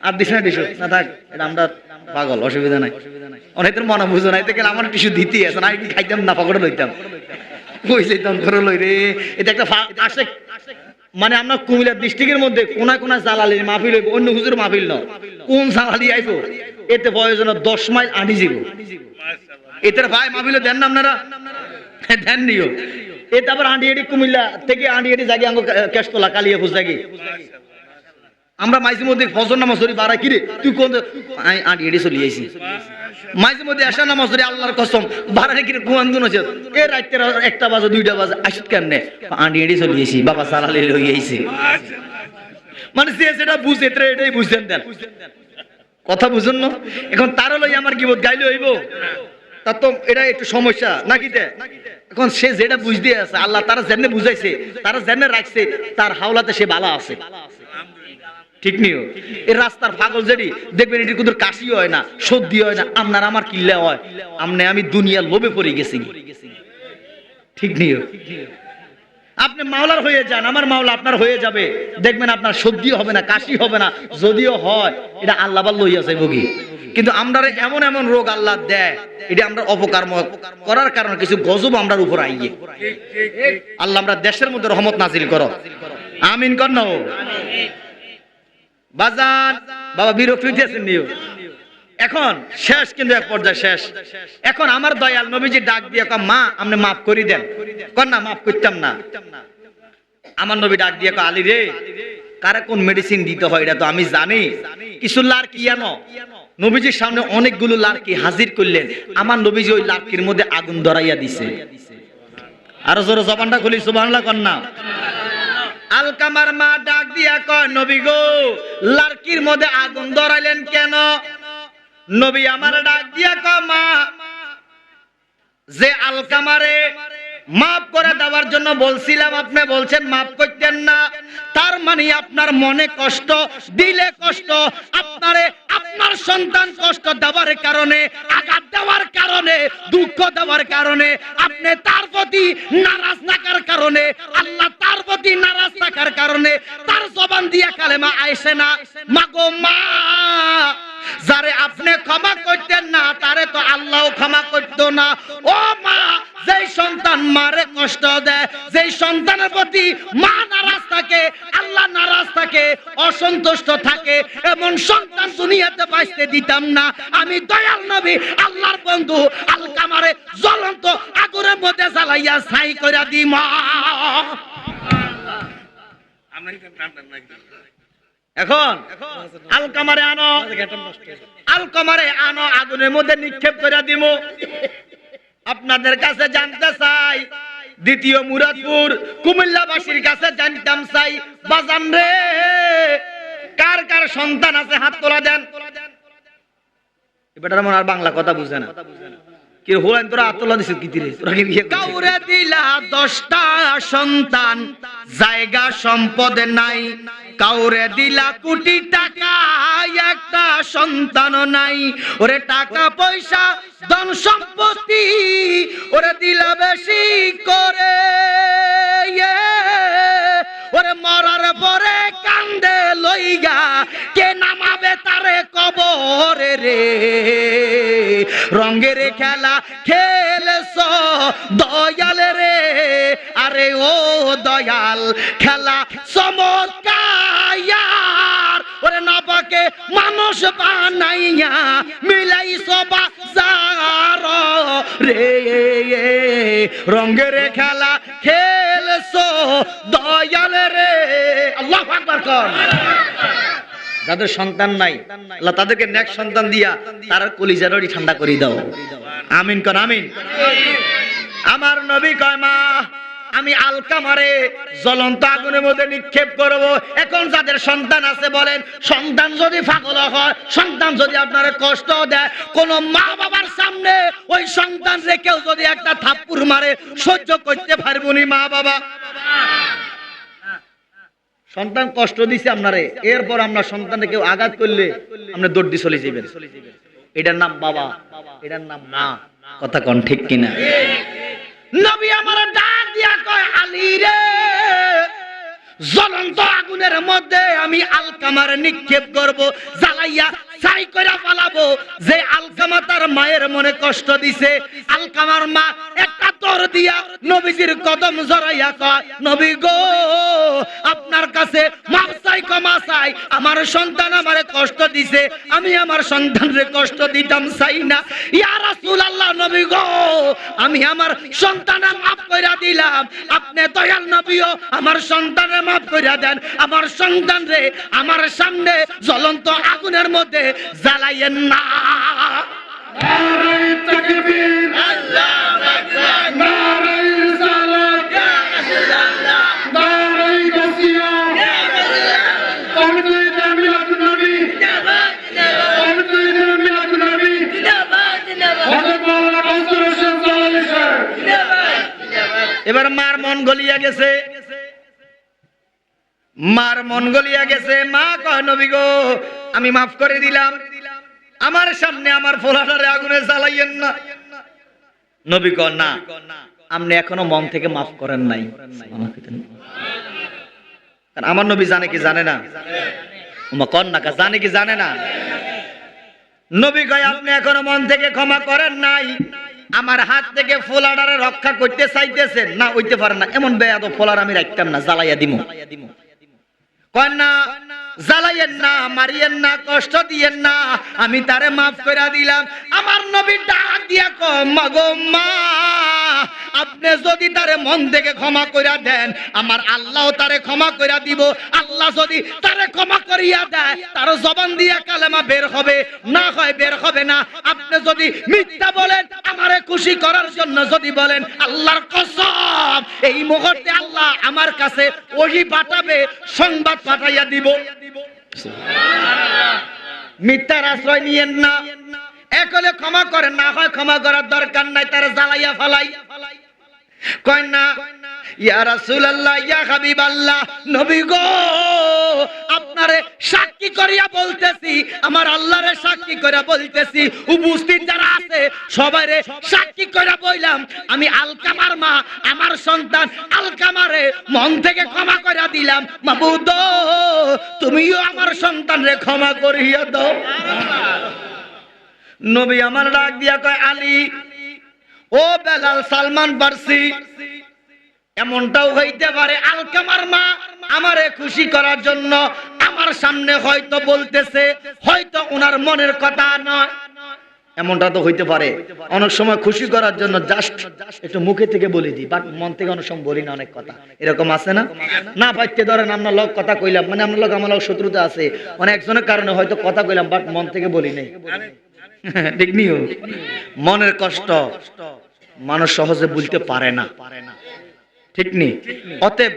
আর দিস না টিস্যু না, থাক, এটা আমরা পাগল, অসুবিধা নাই। অনেক তোর মনে বুঝো নাই, দেখেন আমার টিস্যু দিতে আসে না, খাইতাম না, পকেটে লইতাম, কই যাইতাম করে লই রে। এটা একটা আসে, মানে আমরা কুমিল্লা ডিস্ট্রিক্টের মধ্যে কোনা কোনা জালালির মাহফিল হইব, অন্য হুজুর মাহফিল ন, কোন জালালি আইবো, এতে প্রয়োজন 10 মাইল আঁটি যাব। এটার ভাই মাহফিল দেন না আপনারা? দেন নিও। এটা আবার আঁটিয়াটি কুমিল্লা থেকে আঁটিয়াটি জাগি আঙ্গ কেষ্টলা কালিয়া ফুস জাগি। আমরা মাঝে মধ্যে ফজর নামাজ পড়ি, বাড়া কিরে তুই কোন আঁটিয়াটি চলি আইছি, মাঝে মধ্যে এশা নামাজ পড়ি, আল্লাহর কসম বাড়া কিরে কুয়ান গুন আছে, এ রাইতে 1টা বাজে 2টা বাজে আসত কেমনে, আঁটিয়াটি চলি আইছি, বাবা সালালি লই আইছে। মানে সে সেটা বুঝে, এটাই বুঝতেন দেন, কথা বুঝুন না। এখন তারও লই আমার গীবত গাইলে হইব, তার তো এটা একটু সমস্যা নাকি? এখন সে যেটা বুঝতে আছে, আল্লাহ তারা যেমনে বুঝাইছে, তারা যেমনে রাখছে, তার হাওলাতে সে বালা আছে। ঠিক নিও, এই রাস্তার পাগল যেটি দেখবেন, এটি কিন্তু কাশি হয় না, সর্দি হয় না, আপনার আমার কিল্লা হয়, আমনে আমি দুনিয়ার লোভে পড়ে গেছি। ঠিক নিও, আপনি মাওলার হয়ে যান, আমার মাওলা আপনার হয়ে যাবে, দেখবেন আপনার সর্দি হবে না, কাশি হবে না। যদিও হয়, এটা আল্লাহ বা লইয়া যাইব কি। কিন্তু আমরা এমন এমন রোগ আল্লাহ দেয়, এটা আমরা অপকর্ম করার কারণে কিছু গজব আমরার উপর আইয়ে। আল্লাহ আমরা দেশের মধ্যে রহমত নাজিল করো, আমিন কর না। বাজান বাবা বিরক্ত হইতেছেন নিও। এখন শেষ, কিন্তু এক পর্যায়ে শেষ। এখন আমার দয়াল নবীজি ডাক দিয়ে কয়, মা আপনি মাফ করে দেন। কর না, মাফ করতাম না। আমার নবী ডাক দিয়ে কয়, আলী রে, কারে কোন মেডিসিন দিতে হয় এটা তো আমি জানি। কিছু লাড়কি আনো। নবীজির সামনে অনেকগুলো লাড়কি হাজির করলেন। আমার নবীজি ওই লাড়কির মধ্যে আগুন ধরাইয়া দিছে। আরো জোরে জবানটা খুলি সুবহানাল্লাহ কর না। আলকামার মা ডাক দিয়া কয়, নবী গো, লাড়কির মধ্যে আগুন ধরাইলেন কেন? নবী আমার ডাক দিয়া কয়, মা, যে আলকামারে মাফ করে দেওয়ার জন্য বলছিলাম, আপনি বলছেন মাফ করতেন না, তার মানে আপনার মনে কষ্ট, দিলে কষ্ট, আপনারে আপনার সন্তান কষ্ট দেওয়ার কারণে, আঘাত দেওয়ার কারণে, দুঃখ দেওয়ার কারণে, আপনি তার প্রতি নারাজ থাকার কারণে, আল্লাহ তার প্রতি নারাজ থাকার কারণে তার জবান দিয়া কালেমা আইছে না। মাগো মা, যারে আপনি ক্ষমা করতেন না, তারে তো আল্লাহ ক্ষমা করতো না। ও মা, যেই সন্তান মারে কষ্ট দেয়, যেই সন্তানের প্রতি মা নারাজ থাকে, আল্লাহ নারাজ থাকে, অসন্তুষ্ট থাকে, এমন সন্তান দুনিয়াতে বাঁচতে দিতাম না। আমি দয়াল নবী আল্লাহর বন্ধু আলকামারে জ্বলন্ত আগুনের মধ্যে জ্বালাইয়া ছাই করে দিই। মা এখন আলকামারে আনো, আলকামারে আনো, আগুনের মধ্যে নিক্ষেপ করে দিব। আপনাদের কাছে জানতে চাই, দ্বিতীয় মুরাদপুর কুমিল্লাবাসীর কাছে জানতাম চাই, বাজান রে কার কার সন্তান আছে হাত তোলা দেন। এবার মনে আর বাংলা কথা বুঝে না, কি হলেন তোরা হাত তোলা দিছিস কি দিলে তোরা কি বিয়ে কাউরে দিলা 10টা সন্তান, জায়গা সম্পদ নাই, কাউরে দিলা কোটি টাকা, একটা সন্তান নাই। ওরে টাকা পয়সা ধন সম্পত্তি ওরে দিলা বেশি করে, ওরে মরার পরে কান্দে লইগা কে নামাবে তারে কবরে রে। রঙের খেলা খেলেছ দয়াল রে, আরে ও দয়াল খেলা চমৎকার, ওরে নবাকে মানুষ বানাইয়া মিলাইছ বাজার রে। রঙের খেলা খেলছ দয়াল রে। আল্লাহু আকবার কর। যাদের সন্তান নাই আল্লাহ তাদেরকে নেক সন্তান দিয়া তার কলিজারই ঠান্ডা করে দাও। আমিন কর আমিন। আমার নবী কয় মা আমি আলকামারে জ্বলন্ত আগুনের মধ্যে নিক্ষেপ করব। এখন যাদের সন্তান আছে বলেন, সন্তান যদি পাগল হয়, সন্তান যদি আপনারে কষ্ট দেয়, কোন মা বাবার সামনে ওই সন্তান রে কেউ যদি একটা থাপ্পড় মারে সহ্য করতে পারবো নি মা বাবা? সন্তান কষ্ট দিছে আপনারে, এরপর আমরা সন্তানকে কেউ আঘাত করলে আপনি দৌড় দিয়ে চলে যাবেন। এটার নাম বাবা, এটার নাম মা। কথা কোন ঠিক কিনা? নবী আমার ডাক দিয়া কয় আলী রে, জ্বলন্ত আগুনের মধ্যে আমি আলকামারে নিক্ষেপ করব, জ্বালাইয়া ছাই কইরা পালাবো। যে আলকামা তার মায়ের মনে কষ্ট দিছে, আলকামার মা একটা দর দিয়া নবীজির কদম জড়াইয়া কয় নবী গো আপনার কাছে মাফ চাই, ক্ষমা চাই, আমার সন্তান আমারে কষ্ট দিছে, আমি আমার সন্তানরে কষ্ট দিতাম চাই না। ইয়া রাসূলুল্লাহ নবী গো আমি আমার সন্তানে মাফ কইরা দিলাম, আপনি দয়াল নবীও আমার সন্তানে মাফ কইরা দেন, আমার সন্তানরে আমার সামনে জ্বলন্ত আগুনের মধ্যে জ্বালাইয়েন না। নারে তাকবীর, আল্লাহু আকবার, নারে রিসালাত, ইয়া রাসূলুল্লাহ, নারে গাসিয়া, ইয়া রাসূলুল্লাহ, তাওহীদ মিলাদুন নবী, জিন্দাবাদ জিন্দাবাদ, তাওহীদ মিলাদুন নবী, জিন্দাবাদ জিন্দাবাদ, হযরত মাওলানা কাসর হোসেন জালালি সাহেব, জিন্দাবাদ জিন্দাবাদ। এবার মার মন গলিয়া গেছে, মার মন গলিয়া গেছে। মা কয় নবী গো আমি মাফ করে দিলাম, আমার সামনে আমার ফোলাটারে আগুনে জ্বালাইয়েন না। নবী কয় না, আপনি এখনো মন থেকে মাফ করেন নাই। কারণ আমার নবী জানে কি জানে না? ওমা কন না, জানে কি জানে না? নবী কয় আপনি এখনো মন থেকে ক্ষমা করেন নাই, আমার হাত থেকে ফোলাটারে রক্ষা করতে চাইতেছেন না, হইতে পারেন না। এমন বেয়াদব ফোলার আমি রাখতাম না, জ্বালাইয়া দিমু। কয় না জ্বালাইয়েন না, মারিয়েন না, কষ্ট দিয়েন না, আমি তারে মাফ করে দিলাম। আমার নবী ডাক দিয়া কয় মাগো মা আপনি যদি তারে মন থেকে ক্ষমা কইরা দেন, আমার আল্লাহ তারে ক্ষমা কইরা দিব। আল্লাহ যদি তারে ক্ষমা করিয়া দেয়, তার জবান দিয়া কালেমা বের হবে, না হয় বের হবে না। আপনি যদি মিথ্যা বলেন, আমারে খুশি করার জন্য যদি বলেন, আল্লাহর কসম এই মুহূর্তে আল্লাহ আমার কাছে ওহী পাঠাবে, সংবাদ পাঠাইয়া দিব। মিথ্যার আশ্রয় নিয়েন না। একলে ক্ষমা করেন, না হয় ক্ষমা করার দরকার নাই, তারা জ্বালাইয়া ফালাই। কয় না ইয়া রাসূলুল্লাহ, ইয়া হাবিবাল্লাহ, নবী গো আপনারে সাক্ষী করিয়া বলতেছি, আমার আল্লাহরে সাক্ষী করিয়া বলতেছি, উপস্থিত যারা আছে সবাইরে সাক্ষী করিয়া বললাম, আমি আলকামার মা, আমার সন্তান আলকামারে মন থেকে ক্ষমা করিয়া দিলাম। মাবুদ তুমিও আমার সন্তানরে ক্ষমা করিয়া দাও। নবী আমার ডাক দিয়া কয় আলী ও বেলাল, সালমান ফার্সি, এমনটাও হইতে পারে আলকামার মা আমারে খুশি করার জন্য আমার সামনে হয়তো বলতেছে, হয়তো ওনার মনের কথা নয়। এমনটা তো হইতে পারে অনেক সময় খুশি করার জন্য জাস্ট একটু মুখে থেকে বলে দিই, বাট মন থেকে অনেক সময় বলি না অনেক কথা, এরকম আছে না? না পাইতে ধরেন আমরা লোক কথা কইলাম, মানে আমরা লোক আমার লোক শত্রুতা আছে, মানে একজনের কারণে হয়তো কথা কইলাম বাট মন থেকে বলি নাই। ঠিক নিও, মনের কষ্ট মানুষ সহজে বলতে পারে না, ঠিক নেই। অতএব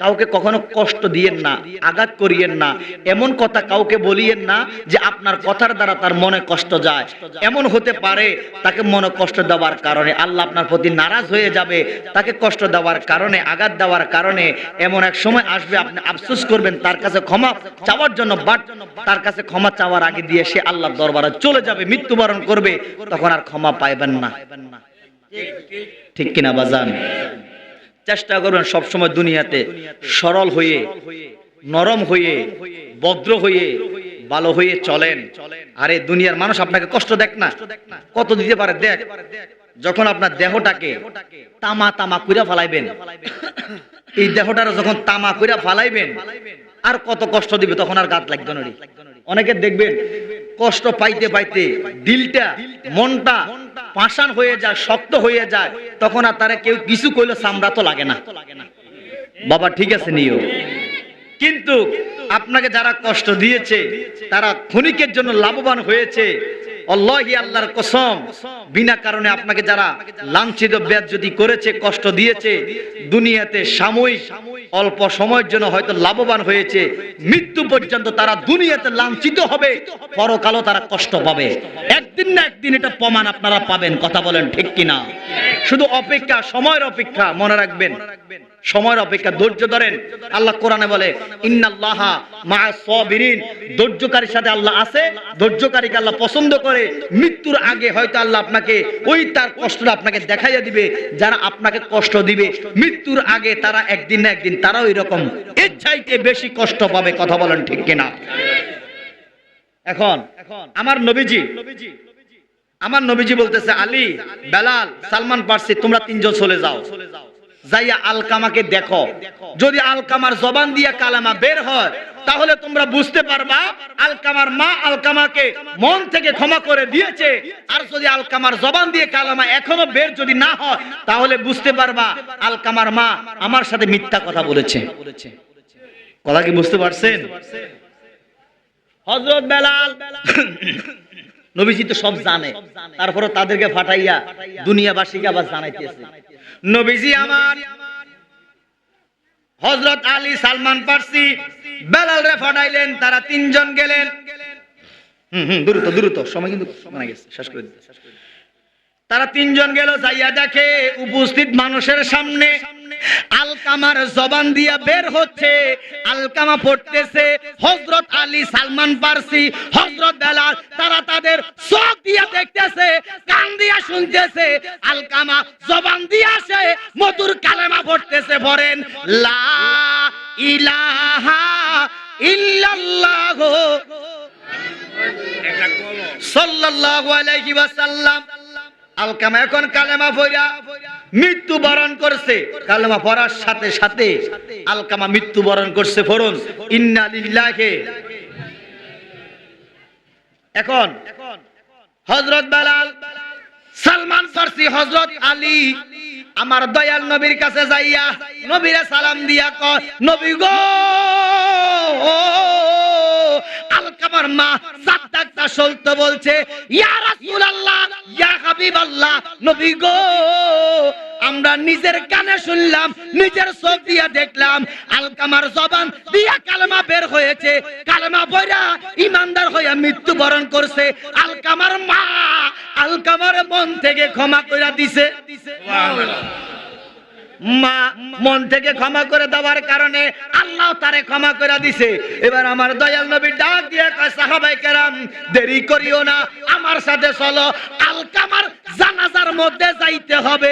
কাউকে কখনো কষ্ট দিয়েন না, আঘাত করিয়েন না, এমন কথা কাউকে বলিয়েন না যে আপনার কথার দ্বারা তার মনে কষ্ট যায়। এমন হতে পারে তাকে মনে কষ্ট দেওয়ার কারণে আল্লাহ আপনার প্রতি নারাজ হয়ে যাবে, তাকে কষ্ট দেওয়ার কারণে, আঘাত দেওয়ার কারণে এমন এক সময় আসবে আপনি আফসোস করবেন তার কাছে ক্ষমা চাওয়ার জন্য, বাট তার কাছে ক্ষমা চাওয়ার আগে দিয়ে সে আল্লাহর দরবারে চলে যাবে, মৃত্যুবরণ করবে, তখন আর ক্ষমা পাইবেন না। ঠিক কিনা বাজান? চেষ্টা করবেন সবসময় দুনিয়াতে সরল হয়ে, নরম হয়ে, ভদ্র হয়ে, ভালো হয়ে চলেন। আরে দুনিয়ার মানুষ আপনাকে কষ্ট দেখ না, কত দিতে পারে দেখ। যখন আপনার দেহটাকে তামা তামা কইরা ফালাইবেন, এই দেহটারে যখন তামা কইরা ফালাইবেন আর কত কষ্ট দিবে, তখন আর গাত লাগবে না। অনেকে দেখবেন কষ্ট পাইতে পাইতে দিলটা, মনটা পাষাণ হয়ে যায়, শক্ত হয়ে যায়, তখন আর তারা কেউ কিছু কইলে চামড়া তো লাগে না। বাবা ঠিক আছে নিও, কিন্তু আপনাকে যারা কষ্ট দিয়েছে তারা ক্ষণিকের জন্য লাভবান হয়েছে। আল্লাহি আল্লাহর কসম, বিনা কারণে আপনাকে যারা লাঞ্ছিত বেয়াজ্জতি করেছে, কষ্ট দিয়েছে, দুনিয়াতে সাময়িক অল্প সময়ের জন্য হয়তো লাভবান হয়েছে, মৃত্যু পর্যন্ত তারা দুনিয়াতে লাঞ্ছিত হবে, পরকালও তারা কষ্ট পাবে। একদিন না একদিন এটা প্রমাণ আপনারা পাবেন। কথা বলেন ঠিক কিনা? শুধু অপেক্ষা, সময়ের অপেক্ষা, মনে রাখবেন সময়ের অপেক্ষা, ধৈর্য ধরেন। আল্লাহ কোরআনে বলে ইন্নাল্লাহা মা'আস সাবিরিন, ধৈর্যকারীর সাথে আল্লাহ আছে, ধৈর্যকারীকে আল্লাহ পছন্দ করে। মৃত্যুর আগে হয়তো আল্লাহ আপনাকে ওই তার কষ্টটা আপনাকে দেখাইয়া দিবে। যারা আপনাকে কষ্ট দিবে মৃত্যুর আগে তারা একদিন না একদিন তারাও এরকম এর চাইতে বেশি কষ্ট পাবে। কথা বলেন ঠিক কিনা? এখন আমার নবীজি বলতেছে, আলী, বেলাল, সালমান ফার্সি, তোমরা তিনজন চলে যাও, যাইয়া আলকামাকে দেখো, যদি আলকামার জবান দিয়ে কালেমা বের হয় তাহলে তোমরা বুঝতে পারবা আলকামার মা আলকামাকে মন থেকে ক্ষমা করে দিয়েছে। আর যদি আলকামার জবান দিয়ে কালেমা এখনো বের যদি না হয় তাহলে বুঝতে পারবা আলকামার মা আমার সাথে মিথ্যা কথা বলেছে। কথা কি বুঝতে পারছেন? হযরত বেলাল, নবীজি তো সব জানে, তারপরে তাদেরকে ফাটাইয়া দুনিয়াবাসীকে আবার জানাইতেছে। নবীজি আমার হযরত আলী, সালমান ফার্সি, বেলাল রে ফাটাইলেন, তারা তিনজন গেলেন। দ্রুত সময় কিন্তু মানে গেছে, শেষ করে দিতে। তারা তিনজন গেল, যাইয়া দেখে উপস্থিত মানুষের সামনে আলকামার জবান দিয়া বের হচ্ছে, আলকামা পড়তেছে। হযরত আলী, সালমান ফার্সি, হযরত বেলাল তারা তাদের চোখ দিয়া দেখতেছে, কান দিয়া শুনতেছে, আলকামা জবান দিয়া আসে মধুর কালেমা পড়তেছে। পড়েন লা ইলাহা ইল্লাল্লাহ সাল্লাল্লাহু আলাইহি ওয়াসাল্লাম। আলকামা এখন কালেমা পড়া মৃত্যুবরণ করছে। কালেমা পড়ার সাথে সাথে আলকামা মৃত্যুবরণ করছে। পড়ুন ইন্না লিল্লাহি। এখন হযরত বেলাল, সালমান ফার্সি, হযরত আলী আমার দয়াল নবীর কাছে যাইয়া নবীরে সালাম দিয়া কয়, নবী গো, আলকামার মা সাদ্দাকটা সত্য বলছে, ইয়া রাসূলুল্লাহ, ইয়া হাবিবাল্লাহ, নবী গো, আমরা নিজের কানে শুনলাম, নিজের চোখ দিয়া দেখলাম, আলকামার জবান দিয়া কালেমা বের হয়েছে, কালেমা পড়া ইমানদার হইয়া মৃত্যুবরণ করছে। আলকামার মা আলকামার মন থেকে ক্ষমা কইরা দিছে। মা মন থেকে ক্ষমা করে দেওয়ার কারণে আল্লাহ তারে ক্ষমা করে দিছে। এবার আমার দয়াল নবী ডাক দিয়ে কয়, সাহাবায়ে কেরাম, দেরি করিও না, আমার সাথে চলো, আলকামার জানাজার মধ্যে যাইতে হবে।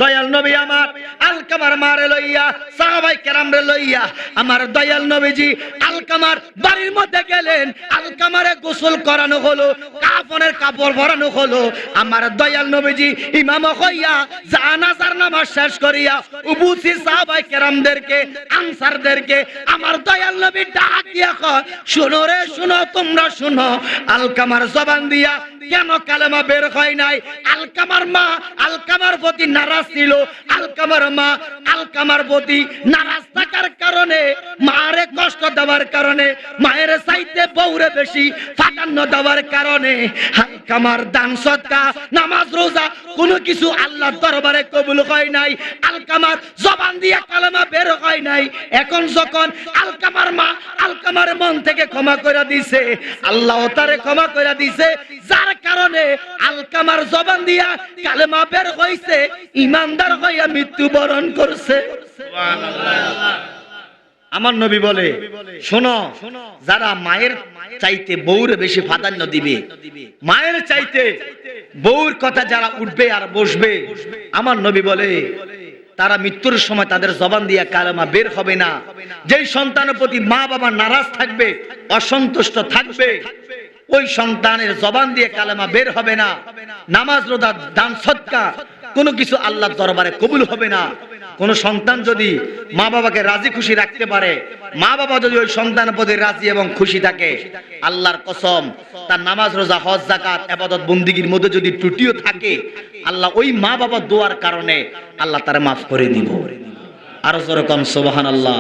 দয়াল নবী আমার আলকামার মারে লইয়া সাহাবায়ে কেরামরে লইয়া আমার দয়াল নবীজি আলকামার বাড়ির মধ্যে গেলেন। আলকামারে গোসল করানো হলো, কাফনের কাপড় পরানো হলো। আমার দয়াল নবীজি ইমাম হইয়া জানাজার নামাজ শেষ করিয়া উপস্থিত সাহাবায়ে কেরামদেরকে, আনসারদেরকে আমার দয়াল নবী ডাক দিয়া কয়, শুনো রে শুনো, তোমরা শুনো, আলকামার জবান দিয়া কেন কালেমা বের হয় নাই? আলকামার মা আলকামার প্রতি নারাজ ছিল। আলকামার মা আলকামার প্রতি নারাজ থাকার কারণে, মারে কষ্ট দেওয়ার কারণে, মায়ের চাইতে বউরে বেশি প্রাধান্য দেওয়ার কারণে আলকামার দান সদকা নামাজ রোজা কোনো কিছু আল্লাহর দরবারে কবুল হয় নাই। আলকামার জবান দিয়া কালেমা বের হয় নাই। এখন যখন আলকামার মা আলকামার মন থেকে ক্ষমা করে দিছে, আল্লাহ তারে ক্ষমা করে দিছে, যার কারণে আলকামার জবান দিয়া কালেমা বের হইছে, ইমানদার হইয়া মৃত্যুবরণ করছে। আমার নবী বলে, শোনো, যারা মায়ের চাইতে বউরে বেশি প্রাধান্য দিবে, মায়ের চাইতে বউর কথা যারা উঠবে আর বসবে, আমার নবী বলে তারা মৃত্যুর সময় তাদের জবান দিয়া কালেমা বের হবে না। যেই সন্তানের প্রতি মা বাবা নারাজ থাকবে, অসন্তুষ্ট থাকবে, ওই সন্তানের জবান দিয়ে কালেমা বের হবে না। নামাজ রোজা দান সদকা কোনো কিছু আল্লাহর দরবারে কবুল হবে না। কোন সন্তান যদি মা বাবাকে রাজি খুশি রাখতে পারে, মা বাবা যদি ওই সন্তানের প্রতি রাজি এবং খুশি থাকে, আল্লাহর কসম, তার নামাজ রোজা হজ যাকাত ইবাদত বন্দিগির মধ্যে যদি ত্রুটিও থাকে, আল্লাহ ওই মা বাবার দোয়ার কারণে আল্লাহ তারে মাফ করে দিব। আরো যেরকম সুবহানাল্লাহ।